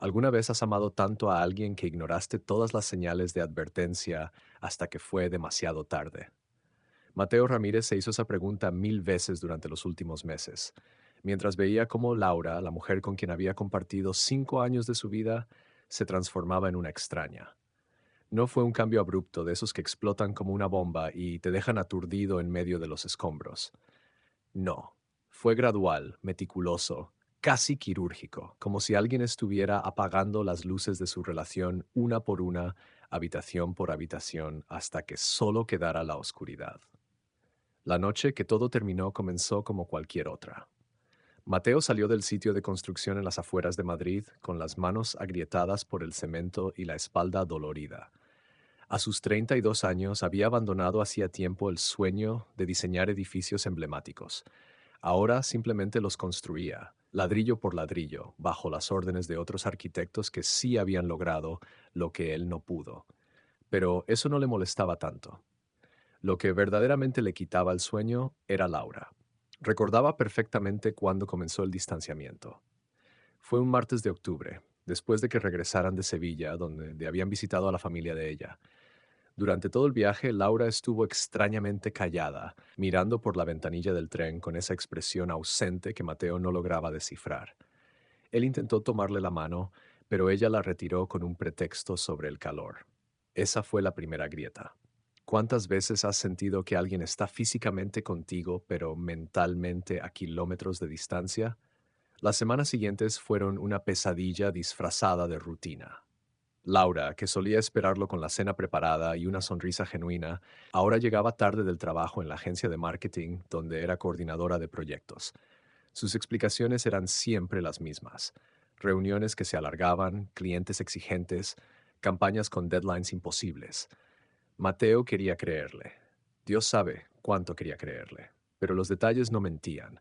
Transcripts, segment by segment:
¿Alguna vez has amado tanto a alguien que ignoraste todas las señales de advertencia hasta que fue demasiado tarde? Mateo Ramírez se hizo esa pregunta 1000 veces durante los últimos meses, mientras veía cómo Laura, la mujer con quien había compartido 5 años de su vida, se transformaba en una extraña. No fue un cambio abrupto de esos que explotan como una bomba y te dejan aturdido en medio de los escombros. No, fue gradual, meticuloso, casi quirúrgico, como si alguien estuviera apagando las luces de su relación una por una, habitación por habitación, hasta que solo quedara la oscuridad. La noche que todo terminó comenzó como cualquier otra. Mateo salió del sitio de construcción en las afueras de Madrid, con las manos agrietadas por el cemento y la espalda dolorida. A sus 32 años había abandonado hacía tiempo el sueño de diseñar edificios emblemáticos. Ahora simplemente los construía, ladrillo por ladrillo, bajo las órdenes de otros arquitectos que sí habían logrado lo que él no pudo. Pero eso no le molestaba tanto. Lo que verdaderamente le quitaba el sueño era Laura. Recordaba perfectamente cuándo comenzó el distanciamiento. Fue un martes de octubre, después de que regresaran de Sevilla, donde habían visitado a la familia de ella. Durante todo el viaje, Laura estuvo extrañamente callada, mirando por la ventanilla del tren con esa expresión ausente que Mateo no lograba descifrar. Él intentó tomarle la mano, pero ella la retiró con un pretexto sobre el calor. Esa fue la primera grieta. ¿Cuántas veces has sentido que alguien está físicamente contigo, pero mentalmente a kilómetros de distancia? Las semanas siguientes fueron una pesadilla disfrazada de rutina. Laura, que solía esperarlo con la cena preparada y una sonrisa genuina, ahora llegaba tarde del trabajo en la agencia de marketing donde era coordinadora de proyectos. Sus explicaciones eran siempre las mismas. Reuniones que se alargaban, clientes exigentes, campañas con deadlines imposibles. Mateo quería creerle. Dios sabe cuánto quería creerle. Pero los detalles no mentían.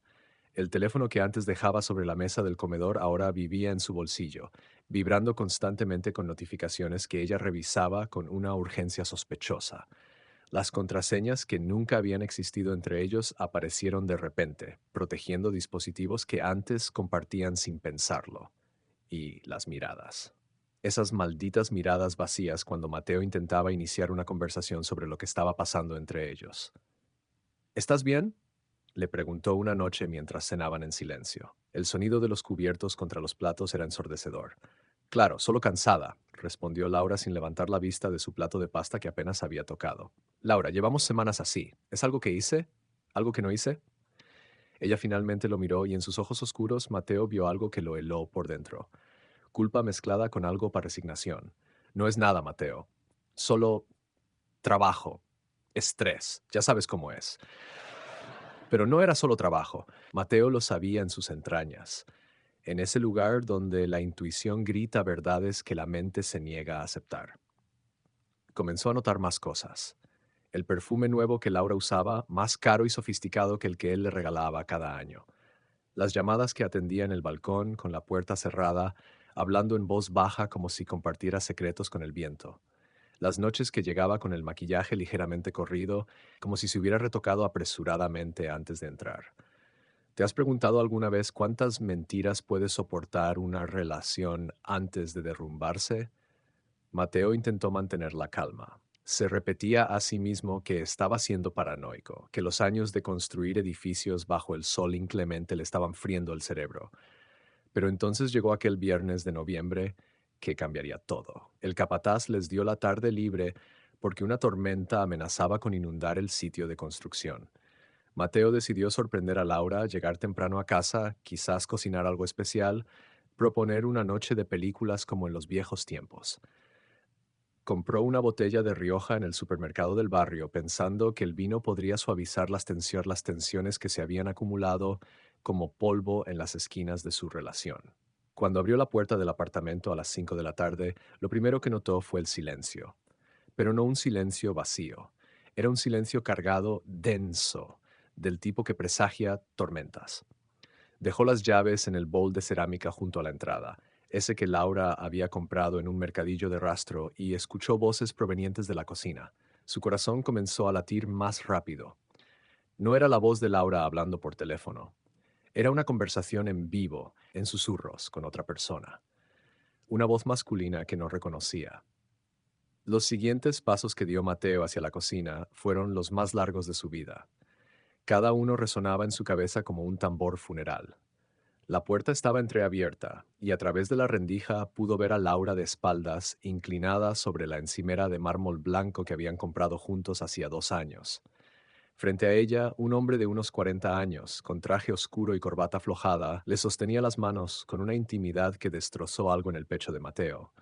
El teléfono que antes dejaba sobre la mesa del comedor ahora vivía en su bolsillo, vibrando constantemente con notificaciones que ella revisaba con una urgencia sospechosa. Las contraseñas que nunca habían existido entre ellos aparecieron de repente, protegiendo dispositivos que antes compartían sin pensarlo. Y las miradas. Esas malditas miradas vacías cuando Mateo intentaba iniciar una conversación sobre lo que estaba pasando entre ellos. ¿Estás bien?, le preguntó una noche mientras cenaban en silencio. El sonido de los cubiertos contra los platos era ensordecedor. Claro, solo cansada, respondió Laura sin levantar la vista de su plato de pasta que apenas había tocado. Laura, llevamos semanas así. ¿Es algo que hice? ¿Algo que no hice? Ella finalmente lo miró y en sus ojos oscuros Mateo vio algo que lo heló por dentro. Culpa mezclada con algo para resignación. No es nada, Mateo. Solo trabajo. Estrés. Ya sabes cómo es. Pero no era solo trabajo. Mateo lo sabía en sus entrañas, en ese lugar donde la intuición grita verdades que la mente se niega a aceptar. Comenzó a notar más cosas. El perfume nuevo que Laura usaba, más caro y sofisticado que el que él le regalaba cada año. Las llamadas que atendía en el balcón, con la puerta cerrada, hablando en voz baja como si compartiera secretos con el viento. Las noches que llegaba con el maquillaje ligeramente corrido, como si se hubiera retocado apresuradamente antes de entrar. ¿Te has preguntado alguna vez cuántas mentiras puede soportar una relación antes de derrumbarse? Mateo intentó mantener la calma. Se repetía a sí mismo que estaba siendo paranoico, que los años de construir edificios bajo el sol inclemente le estaban friendo el cerebro. Pero entonces llegó aquel viernes de noviembre que cambiaría todo. El capataz les dio la tarde libre porque una tormenta amenazaba con inundar el sitio de construcción. Mateo decidió sorprender a Laura, llegar temprano a casa, quizás cocinar algo especial, proponer una noche de películas como en los viejos tiempos. Compró una botella de Rioja en el supermercado del barrio, pensando que el vino podría suavizar las tensiones que se habían acumulado como polvo en las esquinas de su relación. Cuando abrió la puerta del apartamento a las 5 de la tarde, lo primero que notó fue el silencio. Pero no un silencio vacío. Era un silencio cargado, denso, del tipo que presagia tormentas. Dejó las llaves en el bol de cerámica junto a la entrada, ese que Laura había comprado en un mercadillo de rastro, y escuchó voces provenientes de la cocina. Su corazón comenzó a latir más rápido. No era la voz de Laura hablando por teléfono. Era una conversación en vivo, en susurros, con otra persona. una voz masculina que no reconocía. Los siguientes pasos que dio Mateo hacia la cocina fueron los más largos de su vida. Cada uno resonaba en su cabeza como un tambor funeral. La puerta estaba entreabierta, y a través de la rendija pudo ver a Laura de espaldas, inclinada sobre la encimera de mármol blanco que habían comprado juntos hacía 2 años. Frente a ella, un hombre de unos 40 años, con traje oscuro y corbata aflojada, le sostenía las manos con una intimidad que destrozó algo en el pecho de Mateo.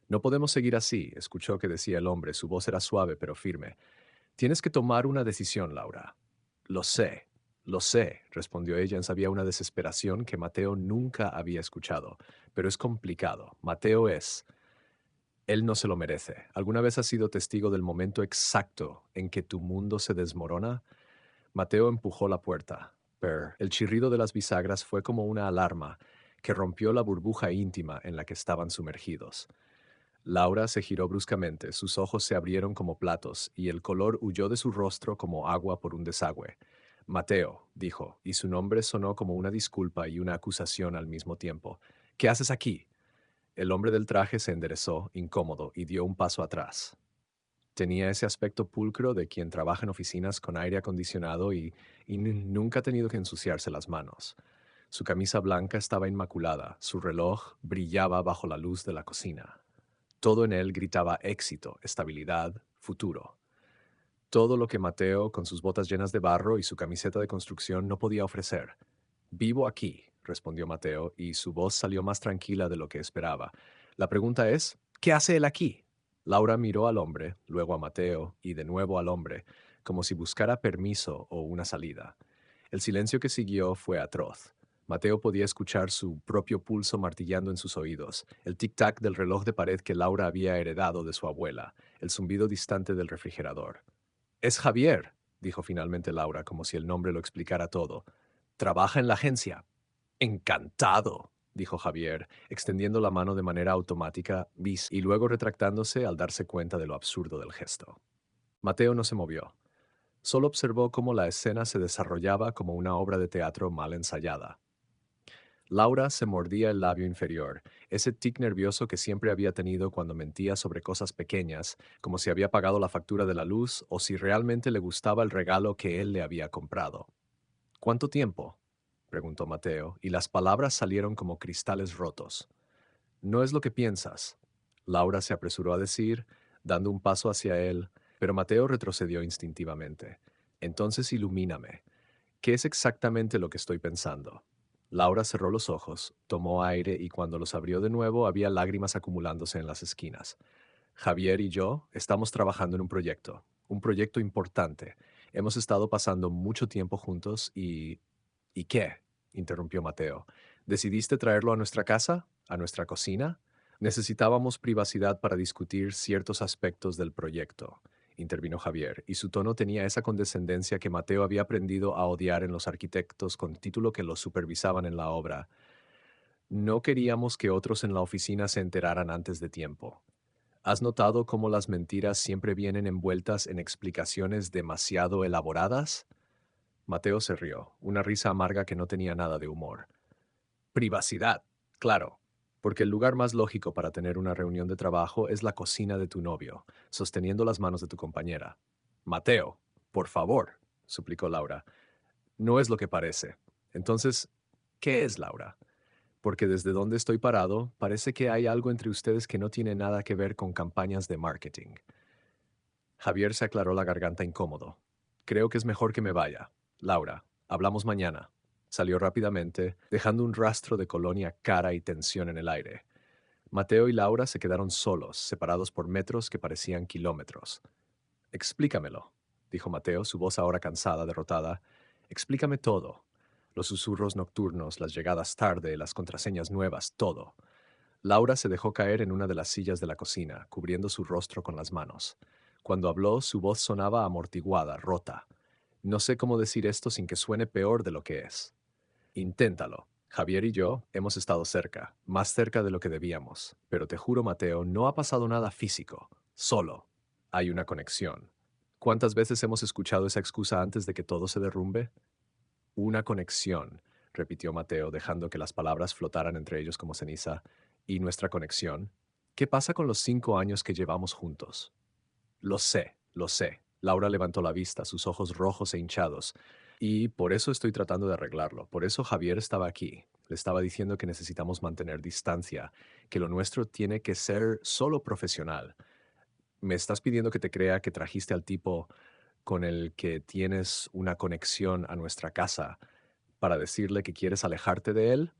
No podemos seguir así, escuchó que decía el hombre, su voz era suave pero firme. Tienes que tomar una decisión, Laura. Lo sé, respondió ella en sabía una desesperación que Mateo nunca había escuchado. Pero es complicado. Mateo es. Él no se lo merece. ¿Alguna vez has sido testigo del momento exacto en que tu mundo se desmorona? Mateo empujó la puerta. El chirrido de las bisagras fue como una alarma que rompió la burbuja íntima en la que estaban sumergidos. Laura se giró bruscamente, sus ojos se abrieron como platos y el color huyó de su rostro como agua por un desagüe. Mateo, dijo, y su nombre sonó como una disculpa y una acusación al mismo tiempo. ¿Qué haces aquí? El hombre del traje se enderezó, incómodo, y dio un paso atrás. Tenía ese aspecto pulcro de quien trabaja en oficinas con aire acondicionado y nunca ha tenido que ensuciarse las manos. Su camisa blanca estaba inmaculada, su reloj brillaba bajo la luz de la cocina. Todo en él gritaba éxito, estabilidad, futuro. Todo lo que Mateo, con sus botas llenas de barro y su camiseta de construcción, no podía ofrecer. Vivo aquí, respondió Mateo, y su voz salió más tranquila de lo que esperaba. La pregunta es, ¿qué hace él aquí? Laura miró al hombre, luego a Mateo, y de nuevo al hombre, como si buscara permiso o una salida. El silencio que siguió fue atroz. Mateo podía escuchar su propio pulso martillando en sus oídos, el tic-tac del reloj de pared que Laura había heredado de su abuela, el zumbido distante del refrigerador. Es Javier, dijo finalmente Laura, como si el nombre lo explicara todo. Trabaja en la agencia. Encantado, dijo Javier, extendiendo la mano de manera automática, bis, y luego retractándose al darse cuenta de lo absurdo del gesto. Mateo no se movió. Solo observó cómo la escena se desarrollaba como una obra de teatro mal ensayada. Laura se mordía el labio inferior, ese tic nervioso que siempre había tenido cuando mentía sobre cosas pequeñas, como si había pagado la factura de la luz o si realmente le gustaba el regalo que él le había comprado. ¿Cuánto tiempo? Preguntó Mateo, y las palabras salieron como cristales rotos. No es lo que piensas. Laura se apresuró a decir, dando un paso hacia él, pero Mateo retrocedió instintivamente. Entonces ilumíname. ¿Qué es exactamente lo que estoy pensando? Laura cerró los ojos, tomó aire y cuando los abrió de nuevo había lágrimas acumulándose en las esquinas. Javier y yo estamos trabajando en un proyecto importante. Hemos estado pasando mucho tiempo juntos y... ¿Y qué? Interrumpió Mateo. ¿Decidiste traerlo a nuestra casa? ¿A nuestra cocina? Necesitábamos privacidad para discutir ciertos aspectos del proyecto, intervino Javier, y su tono tenía esa condescendencia que Mateo había aprendido a odiar en los arquitectos con título que los supervisaban en la obra. No queríamos que otros en la oficina se enteraran antes de tiempo. ¿Has notado cómo las mentiras siempre vienen envueltas en explicaciones demasiado elaboradas? Mateo se rió, una risa amarga que no tenía nada de humor. Privacidad, claro, porque el lugar más lógico para tener una reunión de trabajo es la cocina de tu novio, sosteniendo las manos de tu compañera. Mateo, por favor, suplicó Laura. No es lo que parece. Entonces, ¿qué es, Laura? Porque desde donde estoy parado, parece que hay algo entre ustedes que no tiene nada que ver con campañas de marketing. Javier se aclaró la garganta incómodo. Creo que es mejor que me vaya. Laura, hablamos mañana. Salió rápidamente, dejando un rastro de colonia cara y tensión en el aire. Mateo y Laura se quedaron solos, separados por metros que parecían kilómetros. Explícamelo, dijo Mateo, su voz ahora cansada, derrotada. Explícame todo. Los susurros nocturnos, las llegadas tarde, las contraseñas nuevas, todo. Laura se dejó caer en una de las sillas de la cocina, cubriendo su rostro con las manos. Cuando habló, su voz sonaba amortiguada, rota. No sé cómo decir esto sin que suene peor de lo que es. Inténtalo. Javier y yo hemos estado cerca, más cerca de lo que debíamos. Pero te juro, Mateo, no ha pasado nada físico. Solo. Hay una conexión. ¿Cuántas veces hemos escuchado esa excusa antes de que todo se derrumbe? Una conexión, repitió Mateo, dejando que las palabras flotaran entre ellos como ceniza. ¿Y nuestra conexión? ¿Qué pasa con los 5 años que llevamos juntos? Lo sé, lo sé. Laura levantó la vista, sus ojos rojos e hinchados. Y por eso estoy tratando de arreglarlo. Por eso Javier estaba aquí. Le estaba diciendo que necesitamos mantener distancia, que lo nuestro tiene que ser solo profesional. ¿Me estás pidiendo que te crea que trajiste al tipo con el que tienes una conexión a nuestra casa para decirle que quieres alejarte de él?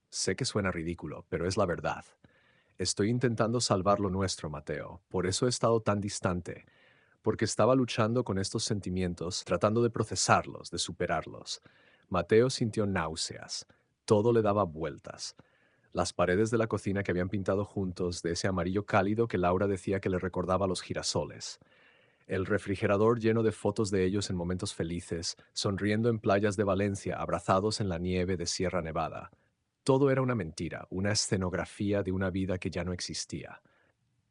Sé que suena ridículo, pero es la verdad. Estoy intentando salvar lo nuestro, Mateo. Por eso he estado tan distante, porque estaba luchando con estos sentimientos, tratando de procesarlos, de superarlos. Mateo sintió náuseas. Todo le daba vueltas. Las paredes de la cocina que habían pintado juntos de ese amarillo cálido que Laura decía que le recordaba a los girasoles. El refrigerador lleno de fotos de ellos en momentos felices, sonriendo en playas de Valencia, abrazados en la nieve de Sierra Nevada. Todo era una mentira, una escenografía de una vida que ya no existía.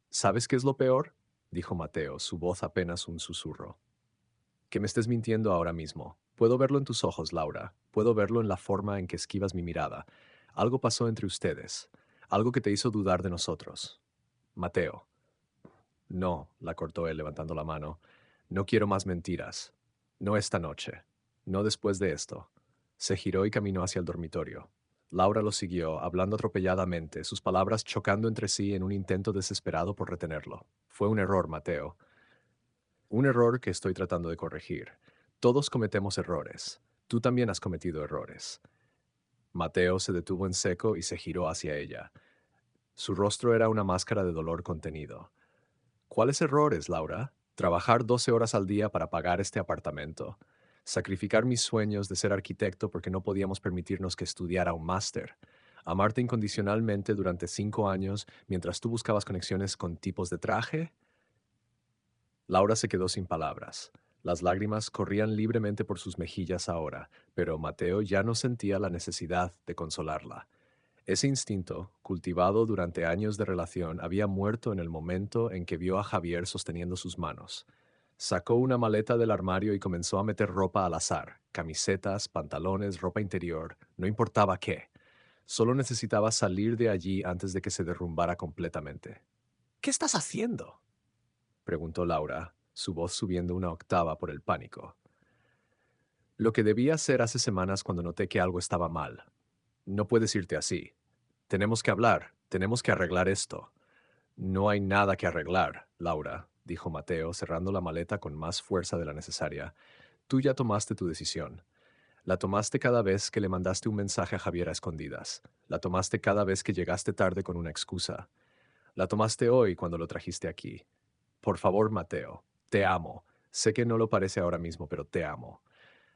¿Sabes qué es lo peor? Dijo Mateo, su voz apenas un susurro. Que me estés mintiendo ahora mismo. Puedo verlo en tus ojos, Laura. Puedo verlo en la forma en que esquivas mi mirada. Algo pasó entre ustedes. Algo que te hizo dudar de nosotros. Mateo. No, la cortó él levantando la mano. No quiero más mentiras. No esta noche. No después de esto. Se giró y caminó hacia el dormitorio. Laura lo siguió, hablando atropelladamente, sus palabras chocando entre sí en un intento desesperado por retenerlo. Fue un error, Mateo. Un error que estoy tratando de corregir. Todos cometemos errores. Tú también has cometido errores. Mateo se detuvo en seco y se giró hacia ella. Su rostro era una máscara de dolor contenido. ¿Cuáles errores, Laura? Trabajar 12 horas al día para pagar este apartamento. Sacrificar mis sueños de ser arquitecto porque no podíamos permitirnos que estudiara un máster. Amarte incondicionalmente durante 5 años mientras tú buscabas conexiones con tipos de traje. Laura se quedó sin palabras. Las lágrimas corrían libremente por sus mejillas ahora, pero Mateo ya no sentía la necesidad de consolarla. Ese instinto, cultivado durante años de relación, había muerto en el momento en que vio a Javier sosteniendo sus manos. Sacó una maleta del armario y comenzó a meter ropa al azar, camisetas, pantalones, ropa interior, no importaba qué. Solo necesitaba salir de allí antes de que se derrumbara completamente. ¿Qué estás haciendo?, preguntó Laura, su voz subiendo una octava por el pánico. Lo que debía hacer hace semanas cuando noté que algo estaba mal. No puedes irte así. Tenemos que hablar, tenemos que arreglar esto. No hay nada que arreglar, Laura, dijo Mateo, cerrando la maleta con más fuerza de la necesaria. Tú ya tomaste tu decisión. La tomaste cada vez que le mandaste un mensaje a Javier a escondidas. La tomaste cada vez que llegaste tarde con una excusa. La tomaste hoy cuando lo trajiste aquí. Por favor, Mateo, te amo. Sé que no lo parece ahora mismo, pero te amo.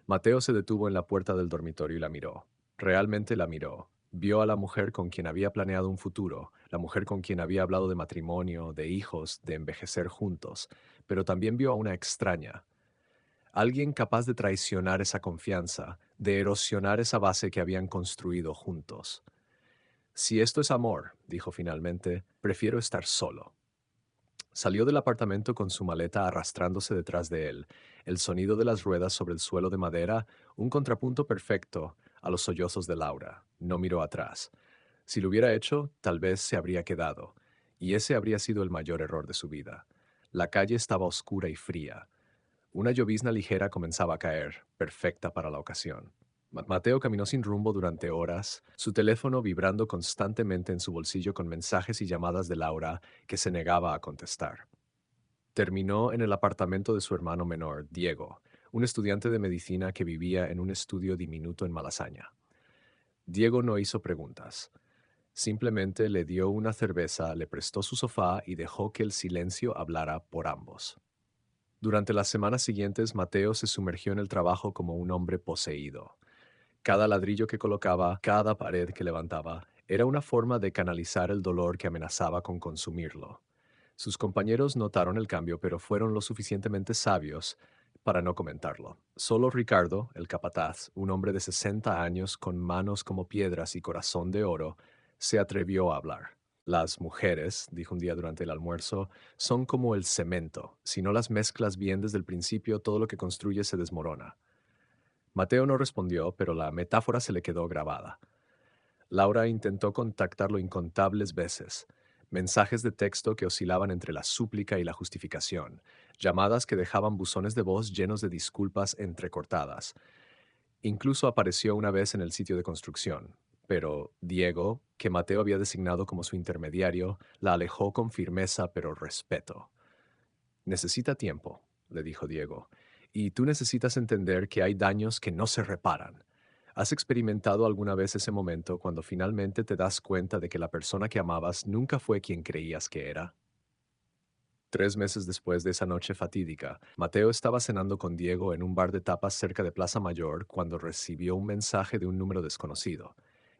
Mateo se detuvo en la puerta del dormitorio y la miró. Realmente la miró. Vio a la mujer con quien había planeado un futuro, la mujer con quien había hablado de matrimonio, de hijos, de envejecer juntos, pero también vio a una extraña. Alguien capaz de traicionar esa confianza, de erosionar esa base que habían construido juntos. Si esto es amor, dijo finalmente, prefiero estar solo. Salió del apartamento con su maleta arrastrándose detrás de él, el sonido de las ruedas sobre el suelo de madera, un contrapunto perfecto a los sollozos de Laura. No miró atrás. Si lo hubiera hecho, tal vez se habría quedado, y ese habría sido el mayor error de su vida. La calle estaba oscura y fría. Una llovizna ligera comenzaba a caer, perfecta para la ocasión. Mateo caminó sin rumbo durante horas, su teléfono vibrando constantemente en su bolsillo con mensajes y llamadas de Laura que se negaba a contestar. Terminó en el apartamento de su hermano menor, Diego, un estudiante de medicina que vivía en un estudio diminuto en Malasaña. Diego no hizo preguntas. Simplemente le dio una cerveza, le prestó su sofá y dejó que el silencio hablara por ambos. Durante las semanas siguientes, Mateo se sumergió en el trabajo como un hombre poseído. Cada ladrillo que colocaba, cada pared que levantaba, era una forma de canalizar el dolor que amenazaba con consumirlo. Sus compañeros notaron el cambio, pero fueron lo suficientemente sabios para no comentarlo. Solo Ricardo, el capataz, un hombre de 60 años con manos como piedras y corazón de oro, se atrevió a hablar. Las mujeres, dijo un día durante el almuerzo, son como el cemento. Si no las mezclas bien desde el principio, todo lo que construyes se desmorona. Mateo no respondió, pero la metáfora se le quedó grabada. Laura intentó contactarlo incontables veces. Mensajes de texto que oscilaban entre la súplica y la justificación, llamadas que dejaban buzones de voz llenos de disculpas entrecortadas. Incluso apareció una vez en el sitio de construcción, pero Diego, que Mateo había designado como su intermediario, la alejó con firmeza pero respeto. Necesita tiempo, le dijo Diego, y tú necesitas entender que hay daños que no se reparan. ¿Has experimentado alguna vez ese momento cuando finalmente te das cuenta de que la persona que amabas nunca fue quien creías que era? 3 meses después de esa noche fatídica, Mateo estaba cenando con Diego en un bar de tapas cerca de Plaza Mayor cuando recibió un mensaje de un número desconocido.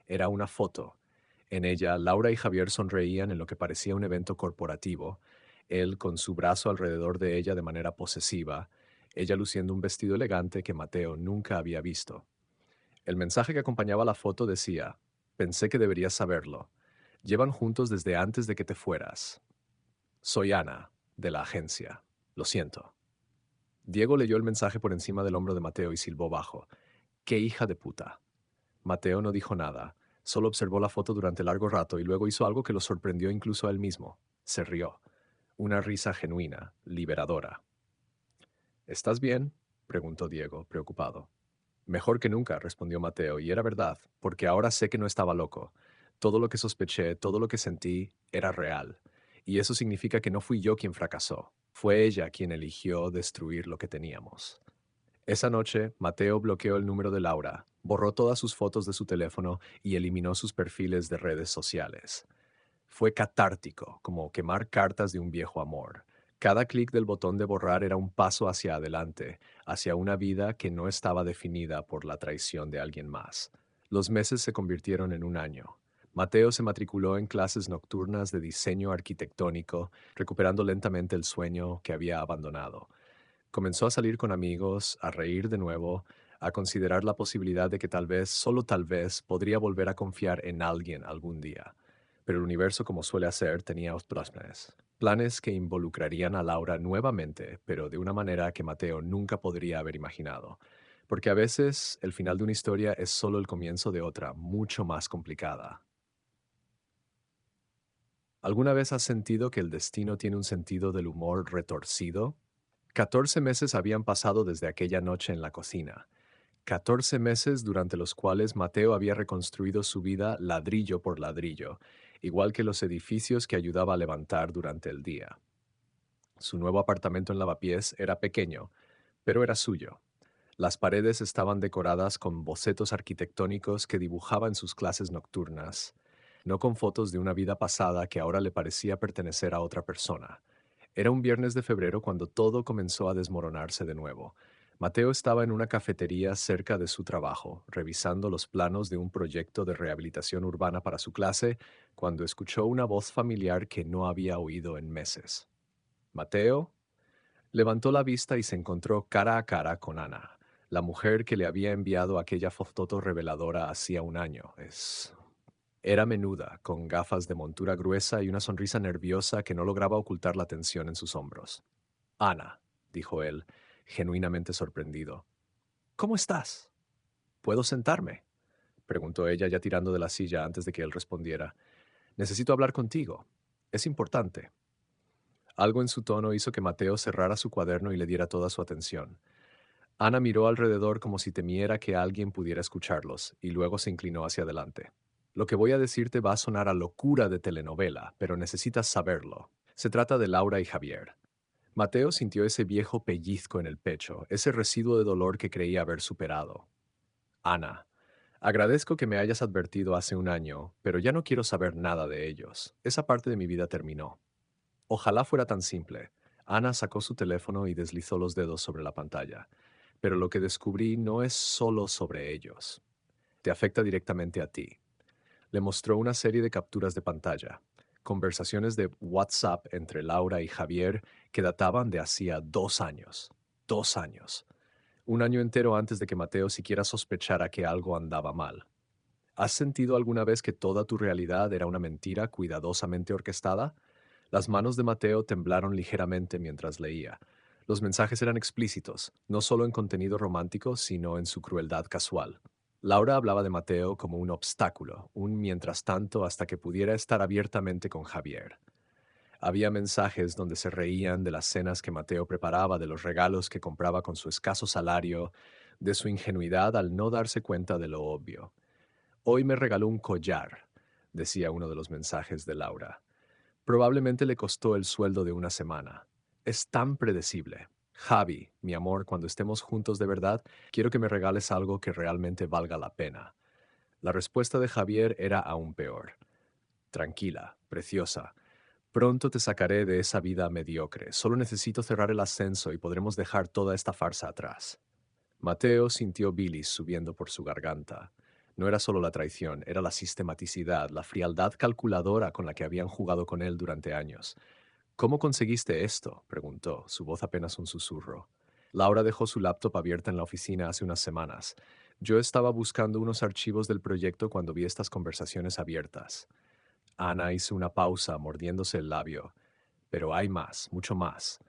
Era una foto. En ella, Laura y Javier sonreían en lo que parecía un evento corporativo, él con su brazo alrededor de ella de manera posesiva, ella luciendo un vestido elegante que Mateo nunca había visto. El mensaje que acompañaba la foto decía: pensé que deberías saberlo. Llevan juntos desde antes de que te fueras. Soy Ana, de la agencia. Lo siento. Diego leyó el mensaje por encima del hombro de Mateo y silbó bajo. ¡Qué hija de puta! Mateo no dijo nada, solo observó la foto durante largo rato y luego hizo algo que lo sorprendió incluso a él mismo. Se rió. Una risa genuina, liberadora. ¿Estás bien?, preguntó Diego, preocupado. Mejor que nunca, respondió Mateo, y era verdad, porque ahora sé que no estaba loco. Todo lo que sospeché, todo lo que sentí, era real. Y eso significa que no fui yo quien fracasó. Fue ella quien eligió destruir lo que teníamos. Esa noche, Mateo bloqueó el número de Laura, borró todas sus fotos de su teléfono y eliminó sus perfiles de redes sociales. Fue catártico, como quemar cartas de un viejo amor. Cada clic del botón de borrar era un paso hacia adelante, hacia una vida que no estaba definida por la traición de alguien más. Los meses se convirtieron en un año. Mateo se matriculó en clases nocturnas de diseño arquitectónico, recuperando lentamente el sueño que había abandonado. Comenzó a salir con amigos, a reír de nuevo, a considerar la posibilidad de que tal vez, solo tal vez, podría volver a confiar en alguien algún día. Pero el universo, como suele hacer, tenía otros planes. Planes que involucrarían a Laura nuevamente, pero de una manera que Mateo nunca podría haber imaginado. Porque a veces el final de una historia es solo el comienzo de otra, mucho más complicada. ¿Alguna vez has sentido que el destino tiene un sentido del humor retorcido? 14 meses habían pasado desde aquella noche en la cocina. 14 meses durante los cuales Mateo había reconstruido su vida ladrillo por ladrillo, igual que los edificios que ayudaba a levantar durante el día. Su nuevo apartamento en Lavapiés era pequeño, pero era suyo. Las paredes estaban decoradas con bocetos arquitectónicos que dibujaba en sus clases nocturnas, no con fotos de una vida pasada que ahora le parecía pertenecer a otra persona. Era un viernes de febrero cuando todo comenzó a desmoronarse de nuevo. Mateo estaba en una cafetería cerca de su trabajo, revisando los planos de un proyecto de rehabilitación urbana para su clase, cuando escuchó una voz familiar que no había oído en meses. Mateo levantó la vista y se encontró cara a cara con Ana, la mujer que le había enviado aquella foto reveladora hacía un año. Era menuda, con gafas de montura gruesa y una sonrisa nerviosa que no lograba ocultar la tensión en sus hombros. Ana, dijo él, genuinamente sorprendido. ¿Cómo estás? ¿Puedo sentarme?, preguntó ella ya tirando de la silla antes de que él respondiera. Necesito hablar contigo. Es importante. Algo en su tono hizo que Mateo cerrara su cuaderno y le diera toda su atención. Ana miró alrededor como si temiera que alguien pudiera escucharlos, y luego se inclinó hacia adelante. Lo que voy a decirte va a sonar a locura de telenovela, pero necesitas saberlo. Se trata de Laura y Javier. Mateo sintió ese viejo pellizco en el pecho, ese residuo de dolor que creía haber superado. Ana, agradezco que me hayas advertido hace un año, pero ya no quiero saber nada de ellos. Esa parte de mi vida terminó. Ojalá fuera tan simple. Ana sacó su teléfono y deslizó los dedos sobre la pantalla. Pero lo que descubrí no es solo sobre ellos. Te afecta directamente a ti. Le mostró una serie de capturas de pantalla, conversaciones de WhatsApp entre Laura y Javier que databan de hacía 2 años. 2 años. Un año entero antes de que Mateo siquiera sospechara que algo andaba mal. ¿Has sentido alguna vez que toda tu realidad era una mentira cuidadosamente orquestada? Las manos de Mateo temblaron ligeramente mientras leía. Los mensajes eran explícitos, no solo en contenido romántico, sino en su crueldad casual. Laura hablaba de Mateo como un obstáculo, un mientras tanto hasta que pudiera estar abiertamente con Javier. Había mensajes donde se reían de las cenas que Mateo preparaba, de los regalos que compraba con su escaso salario, de su ingenuidad al no darse cuenta de lo obvio. Hoy me regaló un collar, decía uno de los mensajes de Laura. Probablemente le costó el sueldo de una semana. Es tan predecible. Javi, mi amor, cuando estemos juntos de verdad, quiero que me regales algo que realmente valga la pena. La respuesta de Javier era aún peor. Tranquila, preciosa. Pronto te sacaré de esa vida mediocre. Solo necesito cerrar el ascenso y podremos dejar toda esta farsa atrás. Mateo sintió bilis subiendo por su garganta. No era solo la traición, era la sistematicidad, la frialdad calculadora con la que habían jugado con él durante años. ¿Cómo conseguiste esto?, preguntó, su voz apenas un susurro. Laura dejó su laptop abierta en la oficina hace unas semanas. Yo estaba buscando unos archivos del proyecto cuando vi estas conversaciones abiertas. Ana hizo una pausa, mordiéndose el labio. Pero hay más, mucho más.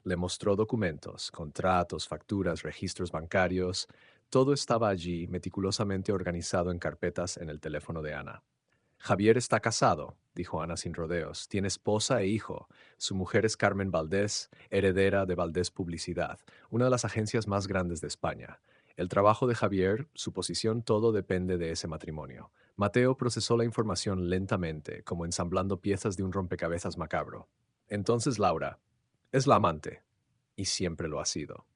Le mostró documentos, contratos, facturas, registros bancarios. Todo estaba allí, meticulosamente organizado en carpetas en el teléfono de Ana. Javier está casado, dijo Ana sin rodeos. Tiene esposa e hijo. Su mujer es Carmen Valdés, heredera de Valdés Publicidad, una de las agencias más grandes de España. El trabajo de Javier, su posición, todo depende de ese matrimonio. Mateo procesó la información lentamente, como ensamblando piezas de un rompecabezas macabro. Entonces Laura es la amante, y siempre lo ha sido.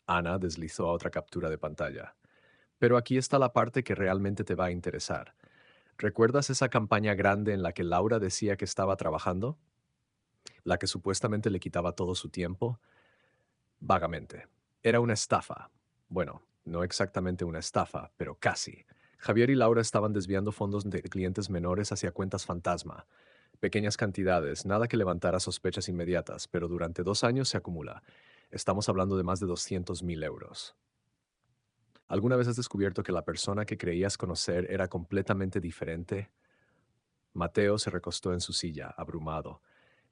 Ana deslizó a otra captura de pantalla. Pero aquí está la parte que realmente te va a interesar. ¿Recuerdas esa campaña grande en la que Laura decía que estaba trabajando? La que supuestamente le quitaba todo su tiempo. Vagamente. Era una estafa. Bueno, no exactamente una estafa, pero casi. Javier y Laura estaban desviando fondos de clientes menores hacia cuentas fantasma. Pequeñas cantidades, nada que levantara sospechas inmediatas, pero durante 2 años se acumula. Estamos hablando de más de 200.000 euros. ¿Alguna vez has descubierto que la persona que creías conocer era completamente diferente? Mateo se recostó en su silla, abrumado.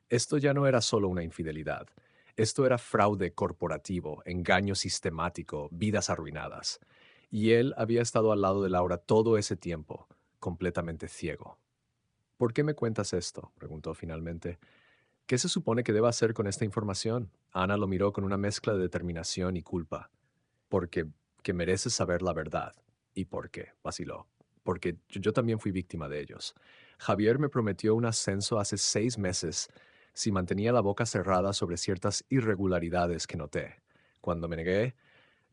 Esto ya no era solo una infidelidad. Esto era fraude corporativo, engaño sistemático, vidas arruinadas. Y él había estado al lado de Laura todo ese tiempo, completamente ciego. ¿Por qué me cuentas esto?, preguntó finalmente. ¿Qué se supone que deba hacer con esta información? Ana lo miró con una mezcla de determinación y culpa. Porque que mereces saber la verdad. ¿Y por qué?, vaciló. Porque yo también fui víctima de ellos. Javier me prometió un ascenso hace 6 meses si mantenía la boca cerrada sobre ciertas irregularidades que noté. Cuando me negué,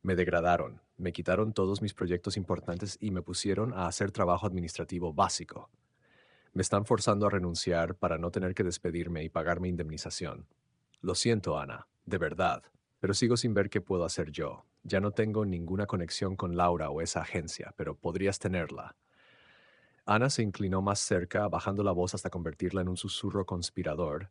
me degradaron, me quitaron todos mis proyectos importantes y me pusieron a hacer trabajo administrativo básico. Me están forzando a renunciar para no tener que despedirme y pagarme indemnización. Lo siento, Ana, de verdad, pero sigo sin ver qué puedo hacer yo. Ya no tengo ninguna conexión con Laura o esa agencia, pero podrías tenerla. Ana se inclinó más cerca, bajando la voz hasta convertirla en un susurro conspirador.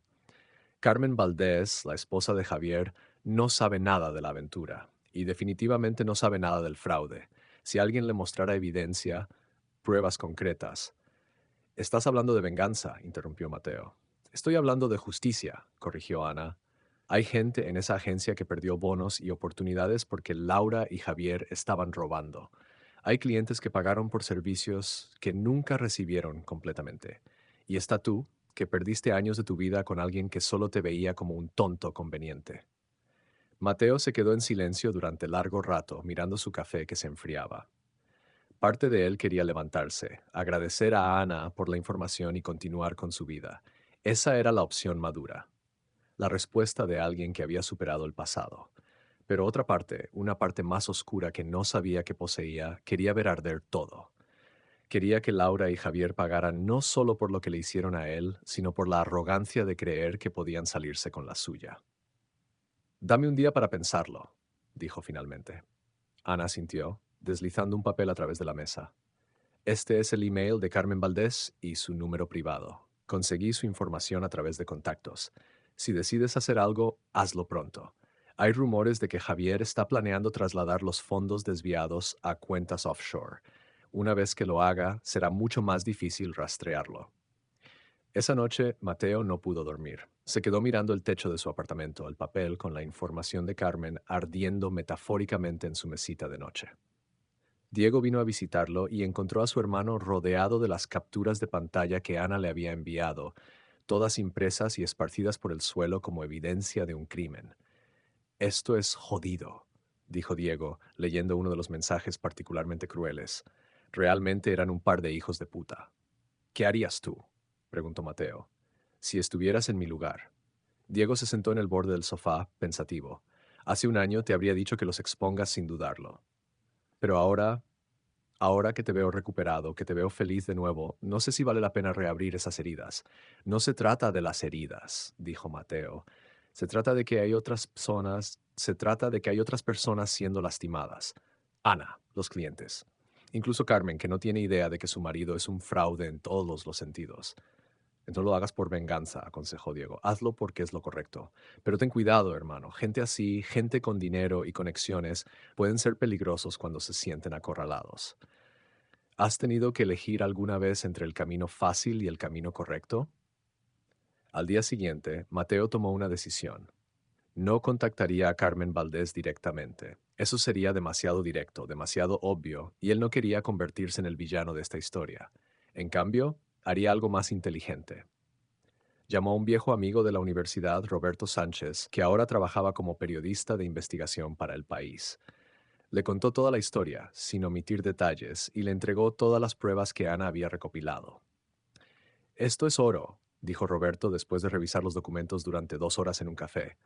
Carmen Valdés, la esposa de Javier, no sabe nada de la aventura, y definitivamente no sabe nada del fraude. Si alguien le mostrara evidencia, pruebas concretas. Estás hablando de venganza, interrumpió Mateo. Estoy hablando de justicia, corrigió Ana. Hay gente en esa agencia que perdió bonos y oportunidades porque Laura y Javier estaban robando. Hay clientes que pagaron por servicios que nunca recibieron completamente. Y está tú, que perdiste años de tu vida con alguien que solo te veía como un tonto conveniente. Mateo se quedó en silencio durante largo rato, mirando su café que se enfriaba. Parte de él quería levantarse, agradecer a Ana por la información y continuar con su vida. Esa era la opción madura, la respuesta de alguien que había superado el pasado. Pero otra parte, una parte más oscura que no sabía que poseía, quería ver arder todo. Quería que Laura y Javier pagaran no solo por lo que le hicieron a él, sino por la arrogancia de creer que podían salirse con la suya. Dame un día para pensarlo, dijo finalmente. Ana asintió, deslizando un papel a través de la mesa. Este es el email de Carmen Valdés y su número privado. Conseguí su información a través de contactos. Si decides hacer algo, hazlo pronto. Hay rumores de que Javier está planeando trasladar los fondos desviados a cuentas offshore. Una vez que lo haga, será mucho más difícil rastrearlo. Esa noche, Mateo no pudo dormir. Se quedó mirando el techo de su apartamento, el papel con la información de Carmen ardiendo metafóricamente en su mesita de noche. Diego vino a visitarlo y encontró a su hermano rodeado de las capturas de pantalla que Ana le había enviado, todas impresas y esparcidas por el suelo como evidencia de un crimen. Esto es jodido, dijo Diego, leyendo uno de los mensajes particularmente crueles. Realmente eran un par de hijos de puta. ¿Qué harías tú?, preguntó Mateo. Si estuvieras en mi lugar. Diego se sentó en el borde del sofá, pensativo. Hace un año te habría dicho que los expongas sin dudarlo. Pero ahora que te veo recuperado, que te veo feliz de nuevo, no sé si vale la pena reabrir esas heridas. No se trata de las heridas, dijo Mateo. Se trata de que hay otras personas siendo lastimadas. Ana, los clientes. Incluso Carmen, que no tiene idea de que su marido es un fraude en todos los sentidos. No lo hagas por venganza, aconsejó Diego. Hazlo porque es lo correcto. Pero ten cuidado, hermano. Gente así, gente con dinero y conexiones, pueden ser peligrosos cuando se sienten acorralados. ¿Has tenido que elegir alguna vez entre el camino fácil y el camino correcto? Al día siguiente, Mateo tomó una decisión. No contactaría a Carmen Valdés directamente. Eso sería demasiado directo, demasiado obvio, y él no quería convertirse en el villano de esta historia. En cambio, haría algo más inteligente. Llamó a un viejo amigo de la universidad, Roberto Sánchez, que ahora trabajaba como periodista de investigación para El País. Le contó toda la historia, sin omitir detalles, y le entregó todas las pruebas que Ana había recopilado. Esto es oro, dijo Roberto después de revisar los documentos durante 2 horas en un café.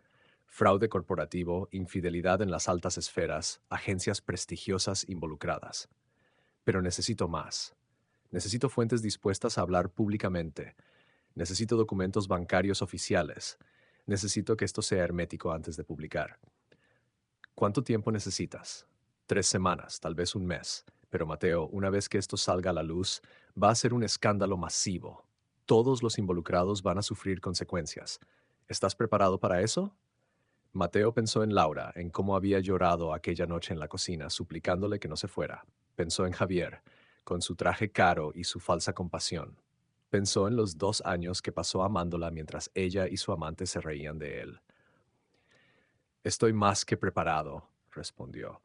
Fraude corporativo, infidelidad en las altas esferas, agencias prestigiosas involucradas. Pero necesito más. Necesito fuentes dispuestas a hablar públicamente. Necesito documentos bancarios oficiales. Necesito que esto sea hermético antes de publicar. ¿Cuánto tiempo necesitas? 3 semanas, tal vez un mes. Pero Mateo, una vez que esto salga a la luz, va a ser un escándalo masivo. Todos los involucrados van a sufrir consecuencias. ¿Estás preparado para eso? Mateo pensó en Laura, en cómo había llorado aquella noche en la cocina, suplicándole que no se fuera. Pensó en Javier, con su traje caro y su falsa compasión. Pensó en los 2 años que pasó amándola mientras ella y su amante se reían de él. Estoy más que preparado, respondió.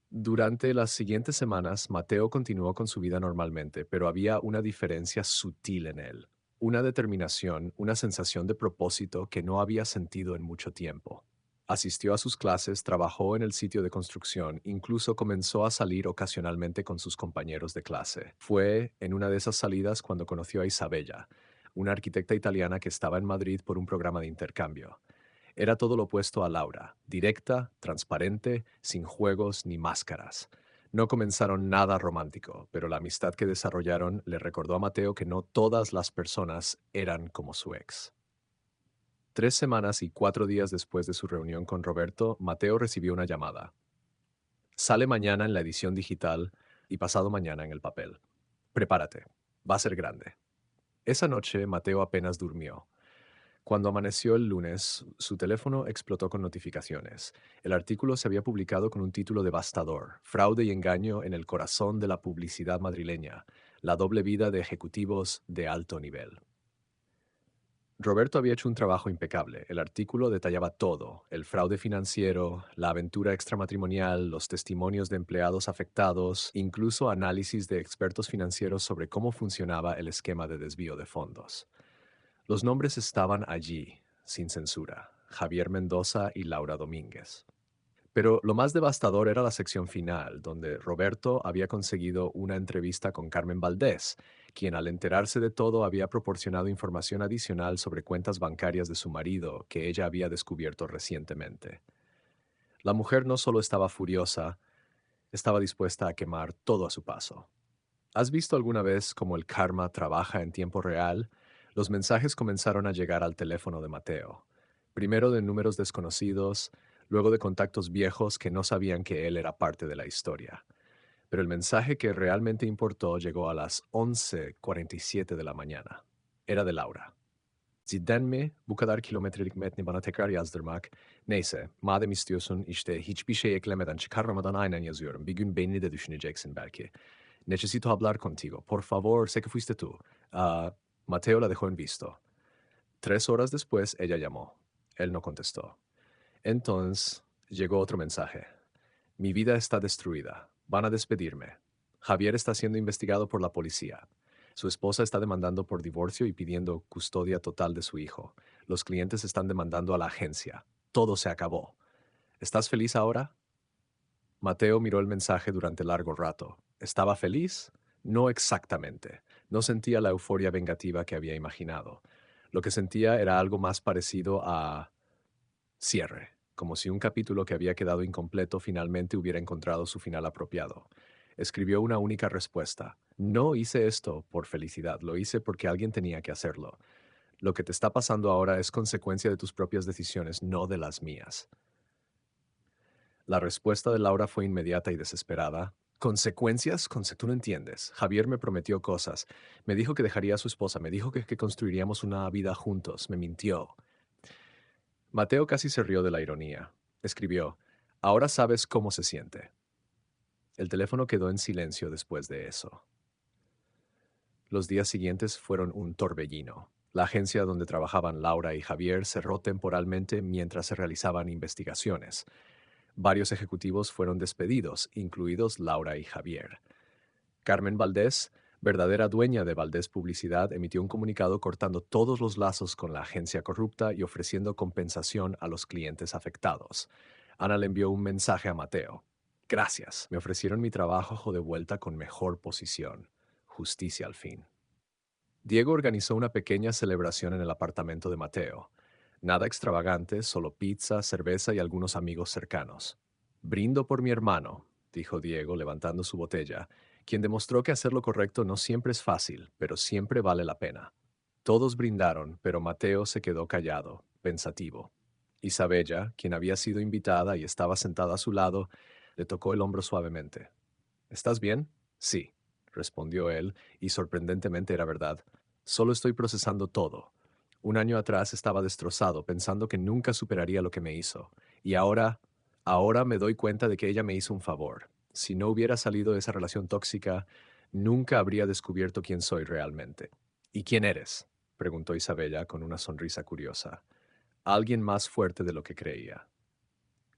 Durante las siguientes semanas, Mateo continuó con su vida normalmente, pero había una diferencia sutil en él, una determinación, una sensación de propósito que no había sentido en mucho tiempo. Asistió a sus clases, trabajó en el sitio de construcción, incluso comenzó a salir ocasionalmente con sus compañeros de clase. Fue en una de esas salidas cuando conoció a Isabella, una arquitecta italiana que estaba en Madrid por un programa de intercambio. Era todo lo opuesto a Laura, directa, transparente, sin juegos ni máscaras. No comenzaron nada romántico, pero la amistad que desarrollaron le recordó a Mateo que no todas las personas eran como su ex. 3 semanas y 4 días después de su reunión con Roberto, Mateo recibió una llamada. Sale mañana en la edición digital y pasado mañana en el papel. Prepárate, va a ser grande. Esa noche Mateo apenas durmió. Cuando amaneció el lunes, su teléfono explotó con notificaciones. El artículo se había publicado con un título devastador: Fraude y engaño en el corazón de la publicidad madrileña, la doble vida de ejecutivos de alto nivel. Roberto había hecho un trabajo impecable. El artículo detallaba todo: el fraude financiero, la aventura extramatrimonial, los testimonios de empleados afectados, incluso análisis de expertos financieros sobre cómo funcionaba el esquema de desvío de fondos. Los nombres estaban allí, sin censura: Javier Mendoza y Laura Domínguez. Pero lo más devastador era la sección final, donde Roberto había conseguido una entrevista con Carmen Valdés, quien al enterarse de todo había proporcionado información adicional sobre cuentas bancarias de su marido que ella había descubierto recientemente. La mujer no solo estaba furiosa, estaba dispuesta a quemar todo a su paso. ¿Has visto alguna vez cómo el karma trabaja en tiempo real? Los mensajes comenzaron a llegar al teléfono de Mateo, primero de números desconocidos, luego de contactos viejos que no sabían que él era parte de la historia. Pero el mensaje que realmente importó llegó a las 11:47 de la mañana. Era de Laura. Zidane bu kadar kilometrelik metni bana tekrar yazdırmak, neyse, madem istiyorsun işte hiçbir şey eklemeden çıkarmadan aynen yazıyorum. Bir gün beni de düşüneceksin belki. Necesito hablar contigo. Por favor, sé que fuiste tú. Mateo la dejó en visto. 3 horas después, ella llamó. Él no contestó. Entonces, llegó otro mensaje. Mi vida está destruida. Van a despedirme. Javier está siendo investigado por la policía. Su esposa está demandando por divorcio y pidiendo custodia total de su hijo. Los clientes están demandando a la agencia. Todo se acabó. ¿Estás feliz ahora? Mateo miró el mensaje durante largo rato. ¿Estaba feliz? No exactamente. No sentía la euforia vengativa que había imaginado. Lo que sentía era algo más parecido a cierre, como si un capítulo que había quedado incompleto finalmente hubiera encontrado su final apropiado. Escribió una única respuesta. No hice esto por felicidad, lo hice porque alguien tenía que hacerlo. Lo que te está pasando ahora es consecuencia de tus propias decisiones, no de las mías. La respuesta de Laura fue inmediata y desesperada. ¿Consecuencias? Tú no entiendes. Javier me prometió cosas. Me dijo que dejaría a su esposa. Me dijo que construiríamos una vida juntos. Me mintió. Mateo casi se rió de la ironía. Escribió, ahora sabes cómo se siente. El teléfono quedó en silencio después de eso. Los días siguientes fueron un torbellino. La agencia donde trabajaban Laura y Javier cerró temporalmente mientras se realizaban investigaciones. Varios ejecutivos fueron despedidos, incluidos Laura y Javier. Carmen Valdés, verdadera dueña de Valdés Publicidad, emitió un comunicado cortando todos los lazos con la agencia corrupta y ofreciendo compensación a los clientes afectados. Ana le envió un mensaje a Mateo. Gracias, me ofrecieron mi trabajo de vuelta con mejor posición. Justicia al fin. Diego organizó una pequeña celebración en el apartamento de Mateo. Nada extravagante, solo pizza, cerveza y algunos amigos cercanos. Brindo por mi hermano, dijo Diego levantando su botella, quien demostró que hacer lo correcto no siempre es fácil, pero siempre vale la pena. Todos brindaron, pero Mateo se quedó callado, pensativo. Isabella, quien había sido invitada y estaba sentada a su lado, le tocó el hombro suavemente. ¿Estás bien? Sí, respondió él, y sorprendentemente era verdad. Solo estoy procesando todo. Un año atrás estaba destrozado, pensando que nunca superaría lo que me hizo. Y ahora me doy cuenta de que ella me hizo un favor. Si no hubiera salido de esa relación tóxica, nunca habría descubierto quién soy realmente. ¿Y quién eres? Preguntó Isabella con una sonrisa curiosa. Alguien más fuerte de lo que creía.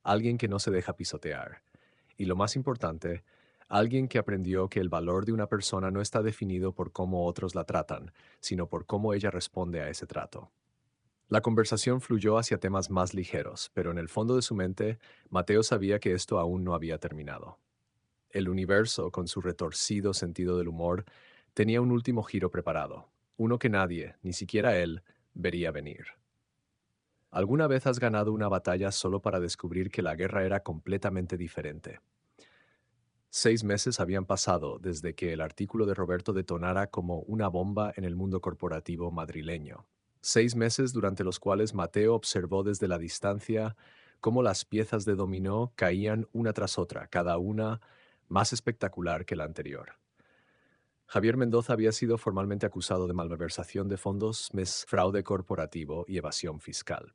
Alguien que no se deja pisotear. Y lo más importante, alguien que aprendió que el valor de una persona no está definido por cómo otros la tratan, sino por cómo ella responde a ese trato. La conversación fluyó hacia temas más ligeros, pero en el fondo de su mente, Mateo sabía que esto aún no había terminado. El universo, con su retorcido sentido del humor, tenía un último giro preparado, uno que nadie, ni siquiera él, vería venir. ¿Alguna vez has ganado una batalla solo para descubrir que la guerra era completamente diferente? 6 meses habían pasado desde que el artículo de Roberto detonara como una bomba en el mundo corporativo madrileño. 6 meses durante los cuales Mateo observó desde la distancia cómo las piezas de dominó caían una tras otra, cada una más espectacular que la anterior. Javier Mendoza había sido formalmente acusado de malversación de fondos, fraude corporativo y evasión fiscal.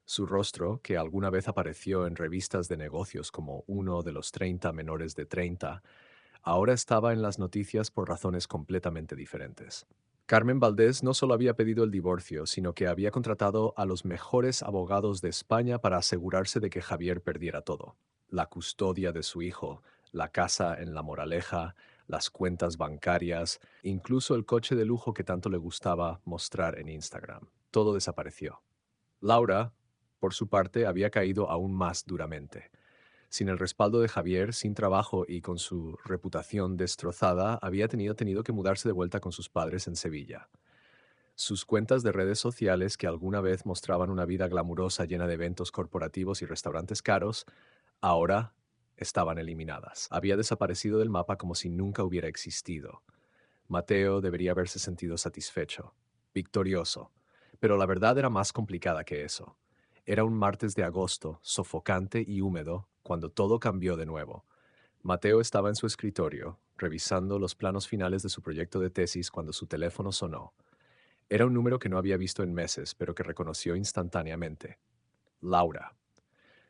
Su rostro, que alguna vez apareció en revistas de negocios como uno de los 30 menores de 30, ahora estaba en las noticias por razones completamente diferentes. Carmen Valdés no solo había pedido el divorcio, sino que había contratado a los mejores abogados de España para asegurarse de que Javier perdiera todo. La custodia de su hijo, la casa en La Moraleja, las cuentas bancarias, incluso el coche de lujo que tanto le gustaba mostrar en Instagram. Todo desapareció. Laura, por su parte, había caído aún más duramente. Sin el respaldo de Javier, sin trabajo y con su reputación destrozada, había tenido que mudarse de vuelta con sus padres en Sevilla. Sus cuentas de redes sociales, que alguna vez mostraban una vida glamurosa llena de eventos corporativos y restaurantes caros, ahora estaban eliminadas. Había desaparecido del mapa como si nunca hubiera existido. Mateo debería haberse sentido satisfecho, victorioso, pero la verdad era más complicada que eso. Era un martes de agosto, sofocante y húmedo, cuando todo cambió de nuevo. Mateo estaba en su escritorio, revisando los planos finales de su proyecto de tesis cuando su teléfono sonó. Era un número que no había visto en meses, pero que reconoció instantáneamente. Laura.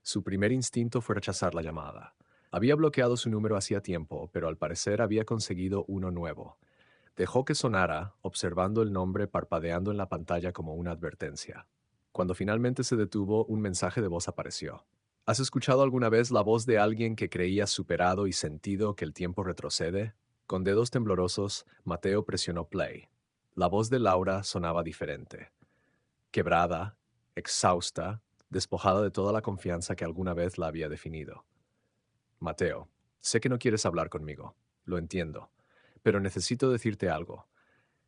Su primer instinto fue rechazar la llamada. Había bloqueado su número hacía tiempo, pero al parecer había conseguido uno nuevo. Dejó que sonara, observando el nombre parpadeando en la pantalla como una advertencia. Cuando finalmente se detuvo, un mensaje de voz apareció. ¿Has escuchado alguna vez la voz de alguien que creía superado y sentido que el tiempo retrocede? Con dedos temblorosos, Mateo presionó play. La voz de Laura sonaba diferente. Quebrada, exhausta, despojada de toda la confianza que alguna vez la había definido. Mateo, sé que no quieres hablar conmigo, lo entiendo, pero necesito decirte algo,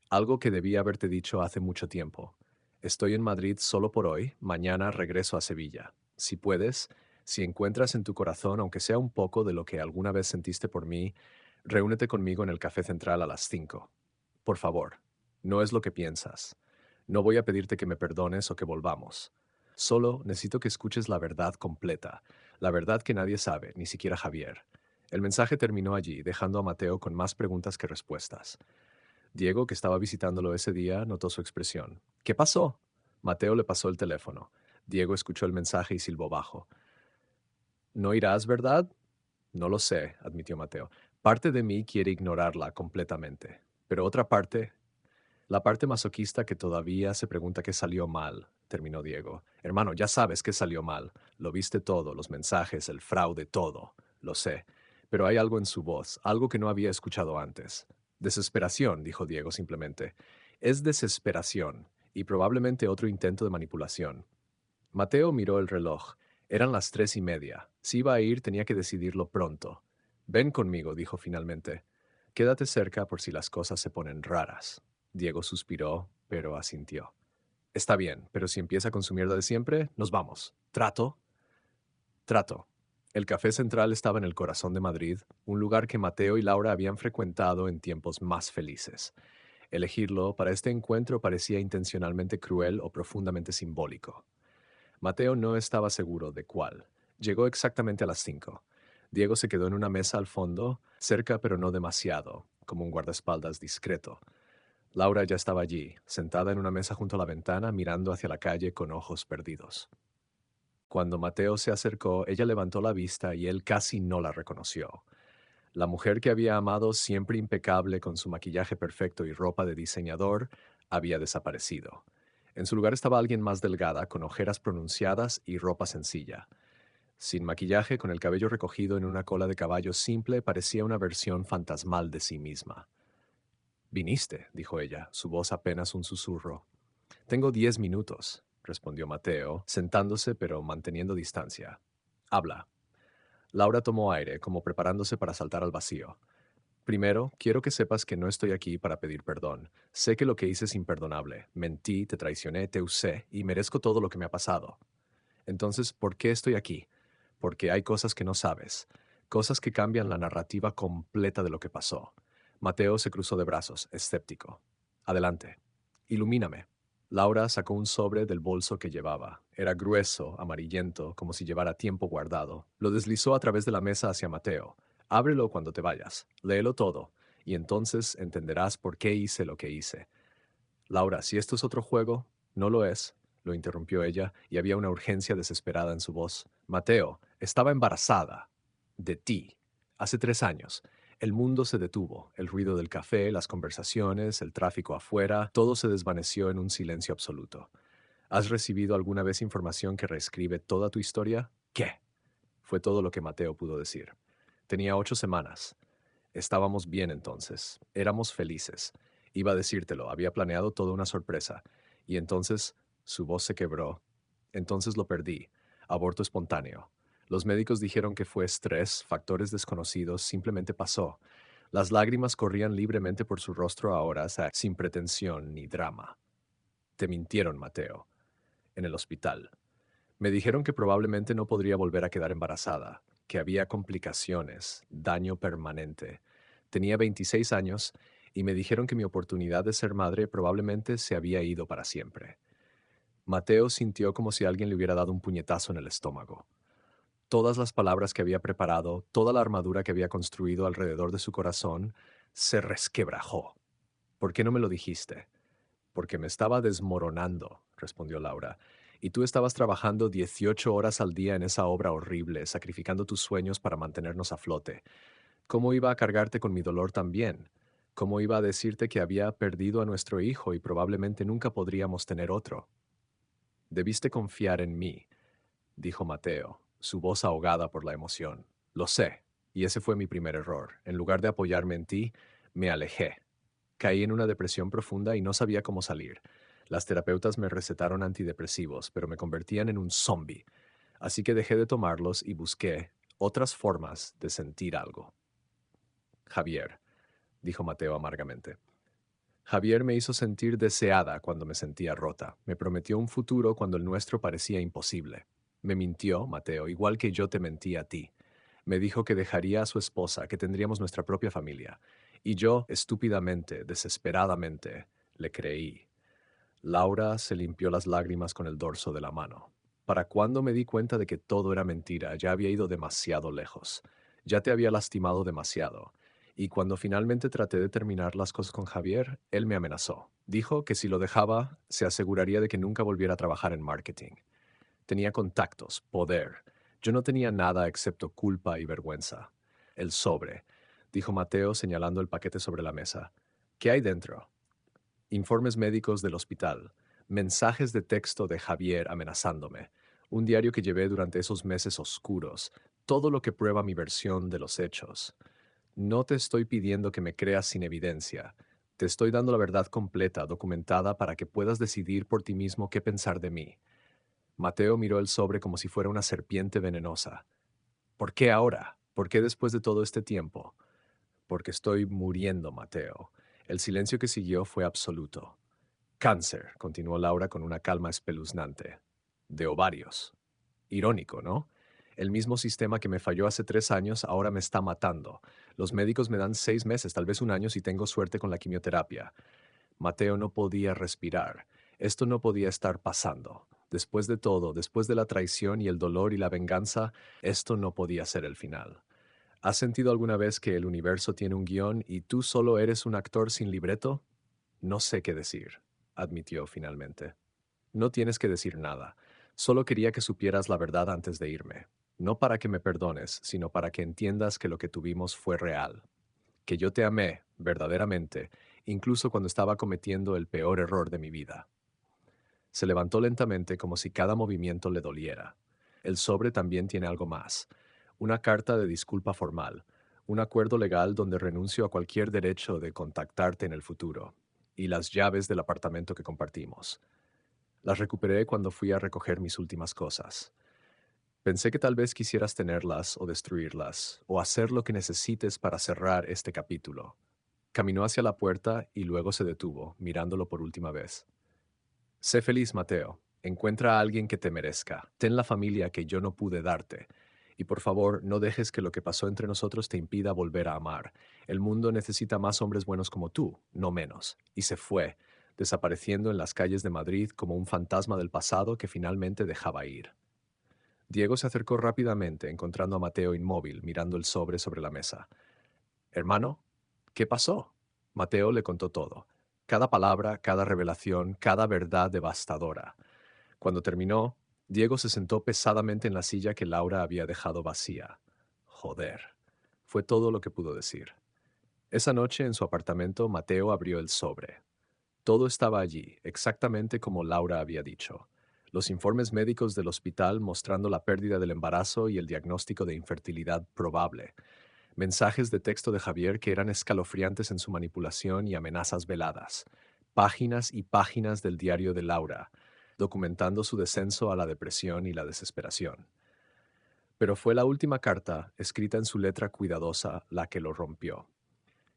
algo que debí haberte dicho hace mucho tiempo. Estoy en Madrid solo por hoy, mañana regreso a Sevilla. Si puedes, si encuentras en tu corazón, aunque sea un poco de lo que alguna vez sentiste por mí, reúnete conmigo en el Café Central a las 5. Por favor, no es lo que piensas. No voy a pedirte que me perdones o que volvamos. Solo necesito que escuches la verdad completa, la verdad que nadie sabe, ni siquiera Javier. El mensaje terminó allí, dejando a Mateo con más preguntas que respuestas. Diego, que estaba visitándolo ese día, notó su expresión. ¿Qué pasó? Mateo le pasó el teléfono. Diego escuchó el mensaje y silbó bajo. ¿No irás, verdad? No lo sé, admitió Mateo. Parte de mí quiere ignorarla completamente, pero otra parte, la parte masoquista que todavía se pregunta qué salió mal, terminó Diego. Hermano, ya sabes qué salió mal. Lo viste todo, los mensajes, el fraude, todo. Lo sé. Pero hay algo en su voz, algo que no había escuchado antes. Desesperación, dijo Diego simplemente. Es desesperación, y probablemente otro intento de manipulación. Mateo miró el reloj. Eran las 3:30. Si iba a ir, tenía que decidirlo pronto. Ven conmigo, dijo finalmente. Quédate cerca por si las cosas se ponen raras. Diego suspiró, pero asintió. Está bien, pero si empieza con su mierda de siempre, nos vamos. ¿Trato? Trato. El Café Central estaba en el corazón de Madrid, un lugar que Mateo y Laura habían frecuentado en tiempos más felices. Elegirlo para este encuentro parecía intencionalmente cruel o profundamente simbólico. Mateo no estaba seguro de cuál. Llegó exactamente a las 5. Diego se quedó en una mesa al fondo, cerca pero no demasiado, como un guardaespaldas discreto. Laura ya estaba allí, sentada en una mesa junto a la ventana, mirando hacia la calle con ojos perdidos. Cuando Mateo se acercó, ella levantó la vista y él casi no la reconoció. La mujer que había amado, siempre impecable con su maquillaje perfecto y ropa de diseñador, había desaparecido. En su lugar estaba alguien más delgada, con ojeras pronunciadas y ropa sencilla. Sin maquillaje, con el cabello recogido en una cola de caballo simple, parecía una versión fantasmal de sí misma. Viniste, dijo ella, su voz apenas un susurro. Tengo 10 minutos, respondió Mateo, sentándose pero manteniendo distancia. Habla. Laura tomó aire, como preparándose para saltar al vacío. Primero, quiero que sepas que no estoy aquí para pedir perdón. Sé que lo que hice es imperdonable. Mentí, te traicioné, te usé y merezco todo lo que me ha pasado. Entonces, ¿por qué estoy aquí? Porque hay cosas que no sabes, cosas que cambian la narrativa completa de lo que pasó. Mateo se cruzó de brazos, escéptico. Adelante. Ilumíname. Laura sacó un sobre del bolso que llevaba. Era grueso, amarillento, como si llevara tiempo guardado. Lo deslizó a través de la mesa hacia Mateo. Ábrelo cuando te vayas. Léelo todo, y entonces entenderás por qué hice lo que hice. Laura, si esto es otro juego, no lo es, lo interrumpió ella, y había una urgencia desesperada en su voz. Mateo, estaba embarazada. De ti. Hace 3 años. El mundo se detuvo. El ruido del café, las conversaciones, el tráfico afuera, todo se desvaneció en un silencio absoluto. ¿Has recibido alguna vez información que reescribe toda tu historia? ¿Qué? Fue todo lo que Mateo pudo decir. Tenía 8 semanas. Estábamos bien entonces. Éramos felices. Iba a decírtelo, había planeado toda una sorpresa. Y entonces su voz se quebró. Entonces lo perdí. Aborto espontáneo. Los médicos dijeron que fue estrés, factores desconocidos, simplemente pasó. Las lágrimas corrían libremente por su rostro ahora, sin pretensión ni drama. Te mintieron, Mateo. En el hospital. Me dijeron que probablemente no podría volver a quedar embarazada, que había complicaciones, daño permanente. Tenía 26 años y me dijeron que mi oportunidad de ser madre probablemente se había ido para siempre. Mateo sintió como si alguien le hubiera dado un puñetazo en el estómago. Todas las palabras que había preparado, toda la armadura que había construido alrededor de su corazón, se resquebrajó. ¿Por qué no me lo dijiste? Porque me estaba desmoronando, respondió Laura. Y tú estabas trabajando 18 horas al día en esa obra horrible, sacrificando tus sueños para mantenernos a flote. ¿Cómo iba a cargarte con mi dolor también? ¿Cómo iba a decirte que había perdido a nuestro hijo y probablemente nunca podríamos tener otro? Debiste confiar en mí, dijo Mateo. su voz ahogada por la emoción. Lo sé, y ese fue mi primer error. En lugar de apoyarme en ti, me alejé. Caí en una depresión profunda y no sabía cómo salir. Las terapeutas me recetaron antidepresivos, pero me convertían en un zombie. Así que dejé de tomarlos y busqué otras formas de sentir algo. Javier, dijo Mateo amargamente. Javier me hizo sentir deseada cuando me sentía rota. Me prometió un futuro cuando el nuestro parecía imposible. Me mintió, Mateo, igual que yo te mentí a ti. Me dijo que dejaría a su esposa, que tendríamos nuestra propia familia. Y yo, estúpidamente, desesperadamente, le creí. Laura se limpió las lágrimas con el dorso de la mano. Para cuando me di cuenta de que todo era mentira, ya había ido demasiado lejos. Ya te había lastimado demasiado. Y cuando finalmente traté de terminar las cosas con Javier, él me amenazó. Dijo que si lo dejaba, se aseguraría de que nunca volviera a trabajar en marketing. Tenía contactos, poder. Yo no tenía nada excepto culpa y vergüenza. El sobre, dijo Mateo señalando el paquete sobre la mesa. ¿Qué hay dentro? Informes médicos del hospital, mensajes de texto de Javier amenazándome, un diario que llevé durante esos meses oscuros, todo lo que prueba mi versión de los hechos. No te estoy pidiendo que me creas sin evidencia. Te estoy dando la verdad completa, documentada, para que puedas decidir por ti mismo qué pensar de mí. Mateo miró el sobre como si fuera una serpiente venenosa. ¿Por qué ahora? ¿Por qué después de todo este tiempo? Porque estoy muriendo, Mateo. El silencio que siguió fue absoluto. Cáncer, continuó Laura con una calma espeluznante. De ovarios. Irónico, ¿no? El mismo sistema que me falló hace 3 años ahora me está matando. Los médicos me dan 6 meses, tal vez un año si tengo suerte con la quimioterapia. Mateo no podía respirar. Esto no podía estar pasando. Después de todo, después de la traición y el dolor y la venganza, esto no podía ser el final. ¿Has sentido alguna vez que el universo tiene un guión y tú solo eres un actor sin libreto? No sé qué decir, admitió finalmente. No tienes que decir nada. Solo quería que supieras la verdad antes de irme. No para que me perdones, sino para que entiendas que lo que tuvimos fue real. Que yo te amé, verdaderamente, incluso cuando estaba cometiendo el peor error de mi vida. Se levantó lentamente como si cada movimiento le doliera. El sobre también tiene algo más. Una carta de disculpa formal. Un acuerdo legal donde renuncio a cualquier derecho de contactarte en el futuro. Y las llaves del apartamento que compartimos. Las recuperé cuando fui a recoger mis últimas cosas. Pensé que tal vez quisieras tenerlas o destruirlas, o hacer lo que necesites para cerrar este capítulo. Caminó hacia la puerta y luego se detuvo, mirándolo por última vez. Sé feliz, Mateo. Encuentra a alguien que te merezca. Ten la familia que yo no pude darte. Y por favor, no dejes que lo que pasó entre nosotros te impida volver a amar. El mundo necesita más hombres buenos como tú, no menos. Y se fue, desapareciendo en las calles de Madrid como un fantasma del pasado que finalmente dejaba ir. Diego se acercó rápidamente, encontrando a Mateo inmóvil, mirando el sobre la mesa. Hermano, ¿qué pasó? Mateo le contó todo. Cada palabra, cada revelación, cada verdad devastadora. Cuando terminó, Diego se sentó pesadamente en la silla que Laura había dejado vacía. Joder. Fue todo lo que pudo decir. Esa noche en su apartamento, Mateo abrió el sobre. Todo estaba allí, exactamente como Laura había dicho. Los informes médicos del hospital mostrando la pérdida del embarazo y el diagnóstico de infertilidad probable. Mensajes de texto de Javier que eran escalofriantes en su manipulación y amenazas veladas. Páginas y páginas del diario de Laura, documentando su descenso a la depresión y la desesperación. Pero fue la última carta, escrita en su letra cuidadosa, la que lo rompió.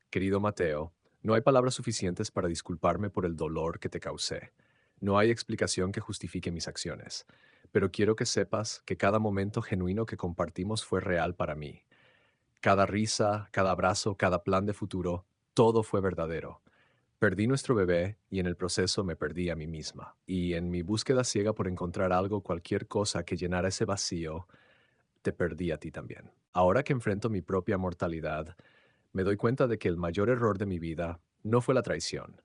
Querido Mateo, no hay palabras suficientes para disculparme por el dolor que te causé. No hay explicación que justifique mis acciones. Pero quiero que sepas que cada momento genuino que compartimos fue real para mí. Cada risa, cada abrazo, cada plan de futuro, todo fue verdadero. Perdí nuestro bebé y en el proceso me perdí a mí misma. Y en mi búsqueda ciega por encontrar algo, cualquier cosa que llenara ese vacío, te perdí a ti también. Ahora que enfrento mi propia mortalidad, me doy cuenta de que el mayor error de mi vida no fue la traición.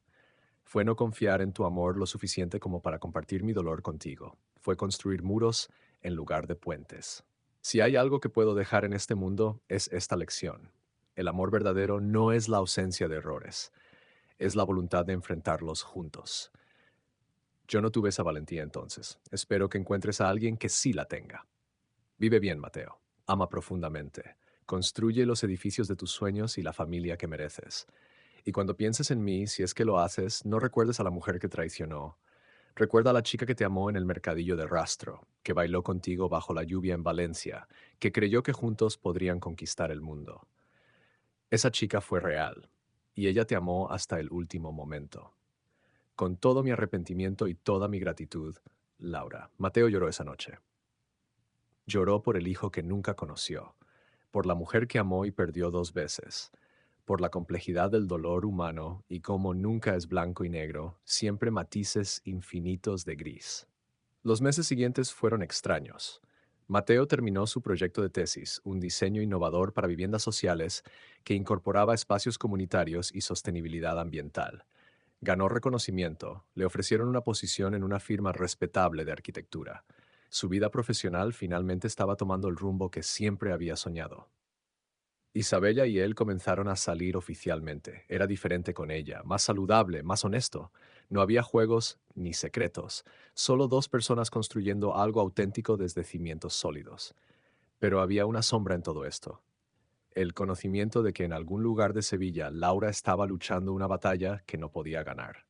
Fue no confiar en tu amor lo suficiente como para compartir mi dolor contigo. Fue construir muros en lugar de puentes. Si hay algo que puedo dejar en este mundo, es esta lección. El amor verdadero no es la ausencia de errores, es la voluntad de enfrentarlos juntos. Yo no tuve esa valentía entonces. Espero que encuentres a alguien que sí la tenga. Vive bien, Mateo. Ama profundamente. Construye los edificios de tus sueños y la familia que mereces. Y cuando pienses en mí, si es que lo haces, no recuerdes a la mujer que traicionó. Recuerda a la chica que te amó en el mercadillo de Rastro, que bailó contigo bajo la lluvia en Valencia, que creyó que juntos podrían conquistar el mundo. Esa chica fue real, y ella te amó hasta el último momento. Con todo mi arrepentimiento y toda mi gratitud, Laura. Mateo lloró esa noche. Lloró por el hijo que nunca conoció, por la mujer que amó y perdió dos veces, por la complejidad del dolor humano y cómo nunca es blanco y negro, siempre matices infinitos de gris. Los meses siguientes fueron extraños. Mateo terminó su proyecto de tesis, un diseño innovador para viviendas sociales que incorporaba espacios comunitarios y sostenibilidad ambiental. Ganó reconocimiento, le ofrecieron una posición en una firma respetable de arquitectura. Su vida profesional finalmente estaba tomando el rumbo que siempre había soñado. Isabella y él comenzaron a salir oficialmente. Era diferente con ella, más saludable, más honesto. No había juegos ni secretos, solo dos personas construyendo algo auténtico desde cimientos sólidos. Pero había una sombra en todo esto. El conocimiento de que en algún lugar de Sevilla Laura estaba luchando una batalla que no podía ganar.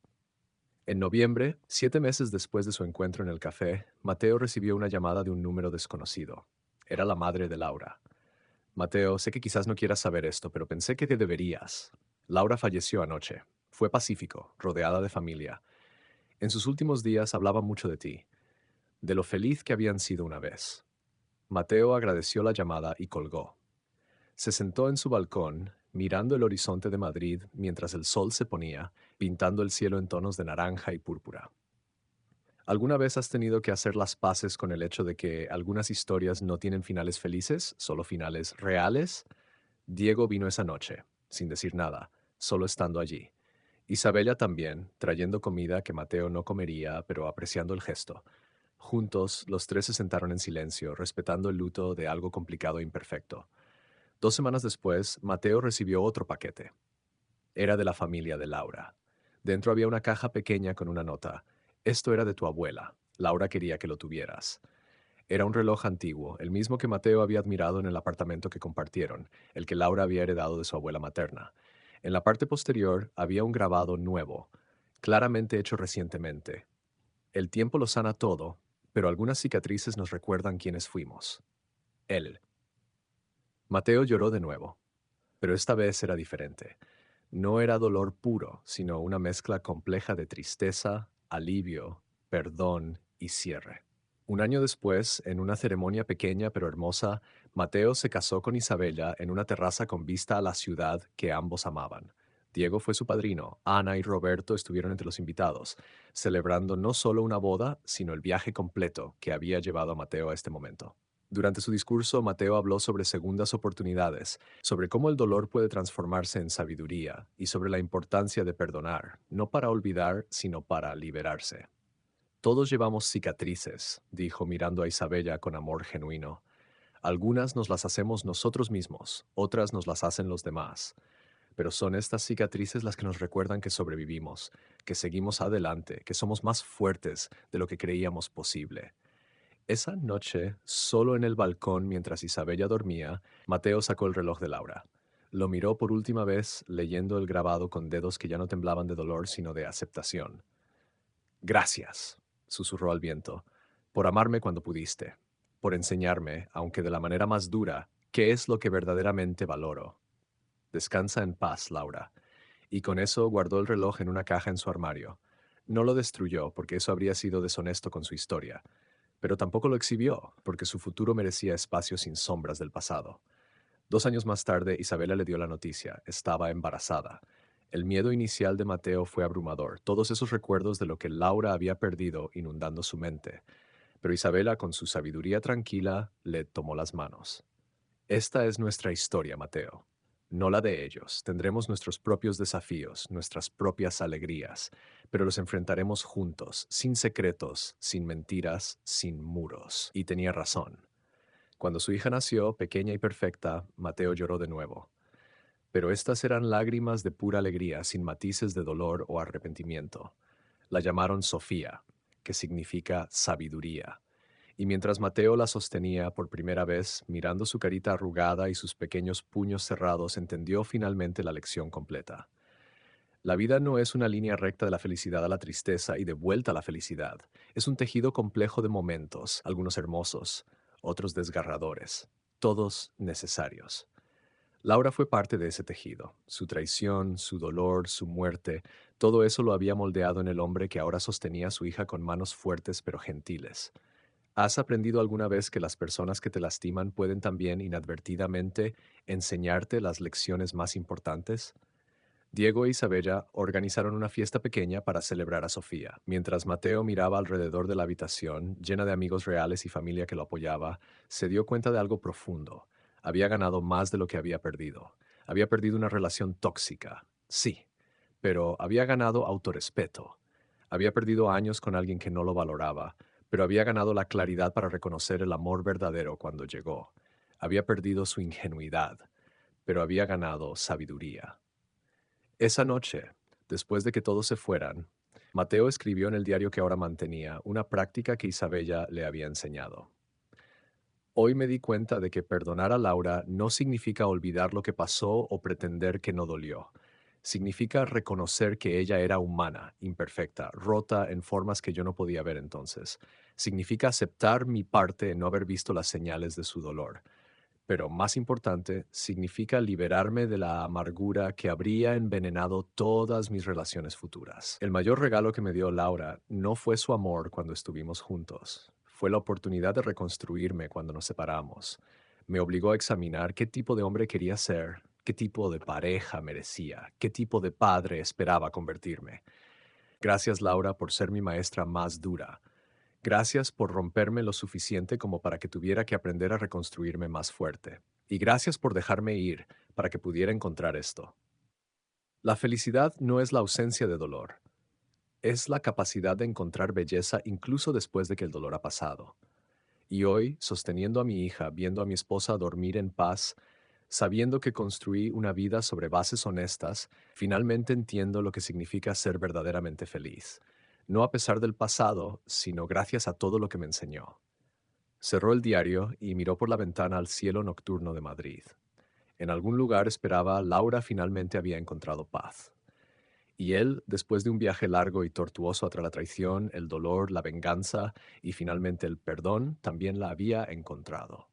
En noviembre, 7 meses después de su encuentro en el café, Mateo recibió una llamada de un número desconocido. Era la madre de Laura. Mateo, sé que quizás no quieras saber esto, pero pensé que te deberías. Laura falleció anoche. Fue pacífico, rodeada de familia. En sus últimos días hablaba mucho de ti, de lo feliz que habían sido una vez. Mateo agradeció la llamada y colgó. Se sentó en su balcón, mirando el horizonte de Madrid mientras el sol se ponía, pintando el cielo en tonos de naranja y púrpura. ¿Alguna vez has tenido que hacer las paces con el hecho de que algunas historias no tienen finales felices, solo finales reales? Diego vino esa noche, sin decir nada, solo estando allí. Isabella también, trayendo comida que Mateo no comería, pero apreciando el gesto. Juntos, los tres se sentaron en silencio, respetando el luto de algo complicado e imperfecto. 2 semanas después, Mateo recibió otro paquete. Era de la familia de Laura. Dentro había una caja pequeña con una nota. Esto era de tu abuela. Laura quería que lo tuvieras. Era un reloj antiguo, el mismo que Mateo había admirado en el apartamento que compartieron, el que Laura había heredado de su abuela materna. En la parte posterior había un grabado nuevo, claramente hecho recientemente. El tiempo lo sana todo, pero algunas cicatrices nos recuerdan quiénes fuimos. Él. Mateo lloró de nuevo, pero esta vez era diferente. No era dolor puro, sino una mezcla compleja de tristeza, alivio, perdón y cierre. Un año después, en una ceremonia pequeña pero hermosa, Mateo se casó con Isabella en una terraza con vista a la ciudad que ambos amaban. Diego fue su padrino, Ana y Roberto estuvieron entre los invitados, celebrando no solo una boda, sino el viaje completo que había llevado a Mateo a este momento. Durante su discurso, Mateo habló sobre segundas oportunidades, sobre cómo el dolor puede transformarse en sabiduría y sobre la importancia de perdonar, no para olvidar, sino para liberarse. Todos llevamos cicatrices, dijo mirando a Isabella con amor genuino. Algunas nos las hacemos nosotros mismos, otras nos las hacen los demás. Pero son estas cicatrices las que nos recuerdan que sobrevivimos, que seguimos adelante, que somos más fuertes de lo que creíamos posible. Esa noche, solo en el balcón mientras Isabella dormía, Mateo sacó el reloj de Laura. Lo miró por última vez, leyendo el grabado con dedos que ya no temblaban de dolor, sino de aceptación. Gracias, susurró al viento, por amarme cuando pudiste, por enseñarme, aunque de la manera más dura, qué es lo que verdaderamente valoro. Descansa en paz, Laura. Y con eso guardó el reloj en una caja en su armario. No lo destruyó, porque eso habría sido deshonesto con su historia, pero tampoco lo exhibió, porque su futuro merecía espacio sin sombras del pasado. 2 años más tarde, Isabela le dio la noticia. Estaba embarazada. El miedo inicial de Mateo fue abrumador, todos esos recuerdos de lo que Laura había perdido inundando su mente. Pero Isabela, con su sabiduría tranquila, le tomó las manos. Esta es nuestra historia, Mateo. No la de ellos. Tendremos nuestros propios desafíos, nuestras propias alegrías, pero los enfrentaremos juntos, sin secretos, sin mentiras, sin muros. Y tenía razón. Cuando su hija nació, pequeña y perfecta, Mateo lloró de nuevo. Pero estas eran lágrimas de pura alegría, sin matices de dolor o arrepentimiento. La llamaron Sofía, que significa sabiduría, Y mientras Mateo la sostenía por primera vez, mirando su carita arrugada y sus pequeños puños cerrados, entendió finalmente la lección completa. La vida no es una línea recta de la felicidad a la tristeza y de vuelta a la felicidad. Es un tejido complejo de momentos, algunos hermosos, otros desgarradores, todos necesarios. Laura fue parte de ese tejido. Su traición, su dolor, su muerte, todo eso lo había moldeado en el hombre que ahora sostenía a su hija con manos fuertes pero gentiles. ¿Has aprendido alguna vez que las personas que te lastiman pueden también inadvertidamente enseñarte las lecciones más importantes? Diego e Isabella organizaron una fiesta pequeña para celebrar a Sofía. Mientras Mateo miraba alrededor de la habitación, llena de amigos reales y familia que lo apoyaba, se dio cuenta de algo profundo. Había ganado más de lo que había perdido. Había perdido una relación tóxica, sí, pero había ganado autorrespeto. Había perdido años con alguien que no lo valoraba, pero había ganado la claridad para reconocer el amor verdadero cuando llegó. Había perdido su ingenuidad, pero había ganado sabiduría. Esa noche, después de que todos se fueran, Mateo escribió en el diario que ahora mantenía una práctica que Isabella le había enseñado. Hoy me di cuenta de que perdonar a Laura no significa olvidar lo que pasó o pretender que no dolió. Significa reconocer que ella era humana, imperfecta, rota en formas que yo no podía ver entonces. Significa aceptar mi parte en no haber visto las señales de su dolor. Pero más importante, significa liberarme de la amargura que habría envenenado todas mis relaciones futuras. El mayor regalo que me dio Laura no fue su amor cuando estuvimos juntos, fue la oportunidad de reconstruirme cuando nos separamos. Me obligó a examinar qué tipo de hombre quería ser, qué tipo de pareja merecía, qué tipo de padre esperaba convertirme. Gracias, Laura, por ser mi maestra más dura. Gracias por romperme lo suficiente como para que tuviera que aprender a reconstruirme más fuerte. Y gracias por dejarme ir para que pudiera encontrar esto. La felicidad no es la ausencia de dolor, es la capacidad de encontrar belleza incluso después de que el dolor ha pasado. Y hoy, sosteniendo a mi hija, viendo a mi esposa dormir en paz, sabiendo que construí una vida sobre bases honestas, finalmente entiendo lo que significa ser verdaderamente feliz. No a pesar del pasado, sino gracias a todo lo que me enseñó. Cerró el diario y miró por la ventana al cielo nocturno de Madrid. En algún lugar esperaba, Laura finalmente había encontrado paz. Y él, después de un viaje largo y tortuoso tras la traición, el dolor, la venganza y finalmente el perdón, también la había encontrado.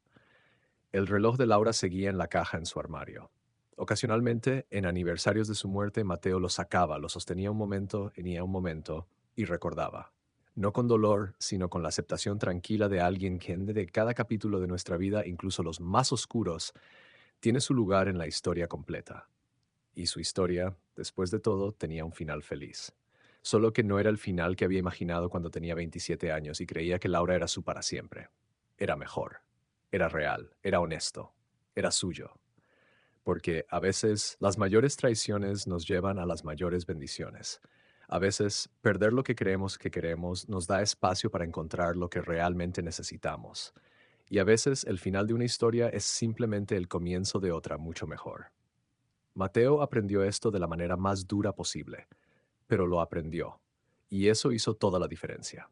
El reloj de Laura seguía en la caja en su armario. Ocasionalmente, en aniversarios de su muerte, Mateo lo sacaba, lo sostenía un momento, venía un momento y recordaba. No con dolor, sino con la aceptación tranquila de alguien que de cada capítulo de nuestra vida, incluso los más oscuros, tiene su lugar en la historia completa. Y su historia, después de todo, tenía un final feliz. Solo que no era el final que había imaginado cuando tenía 27 años y creía que Laura era su para siempre. Era mejor, era real, era honesto, era suyo. Porque a veces las mayores traiciones nos llevan a las mayores bendiciones. A veces perder lo que creemos que queremos nos da espacio para encontrar lo que realmente necesitamos. Y a veces el final de una historia es simplemente el comienzo de otra mucho mejor. Mateo aprendió esto de la manera más dura posible, pero lo aprendió. Y eso hizo toda la diferencia.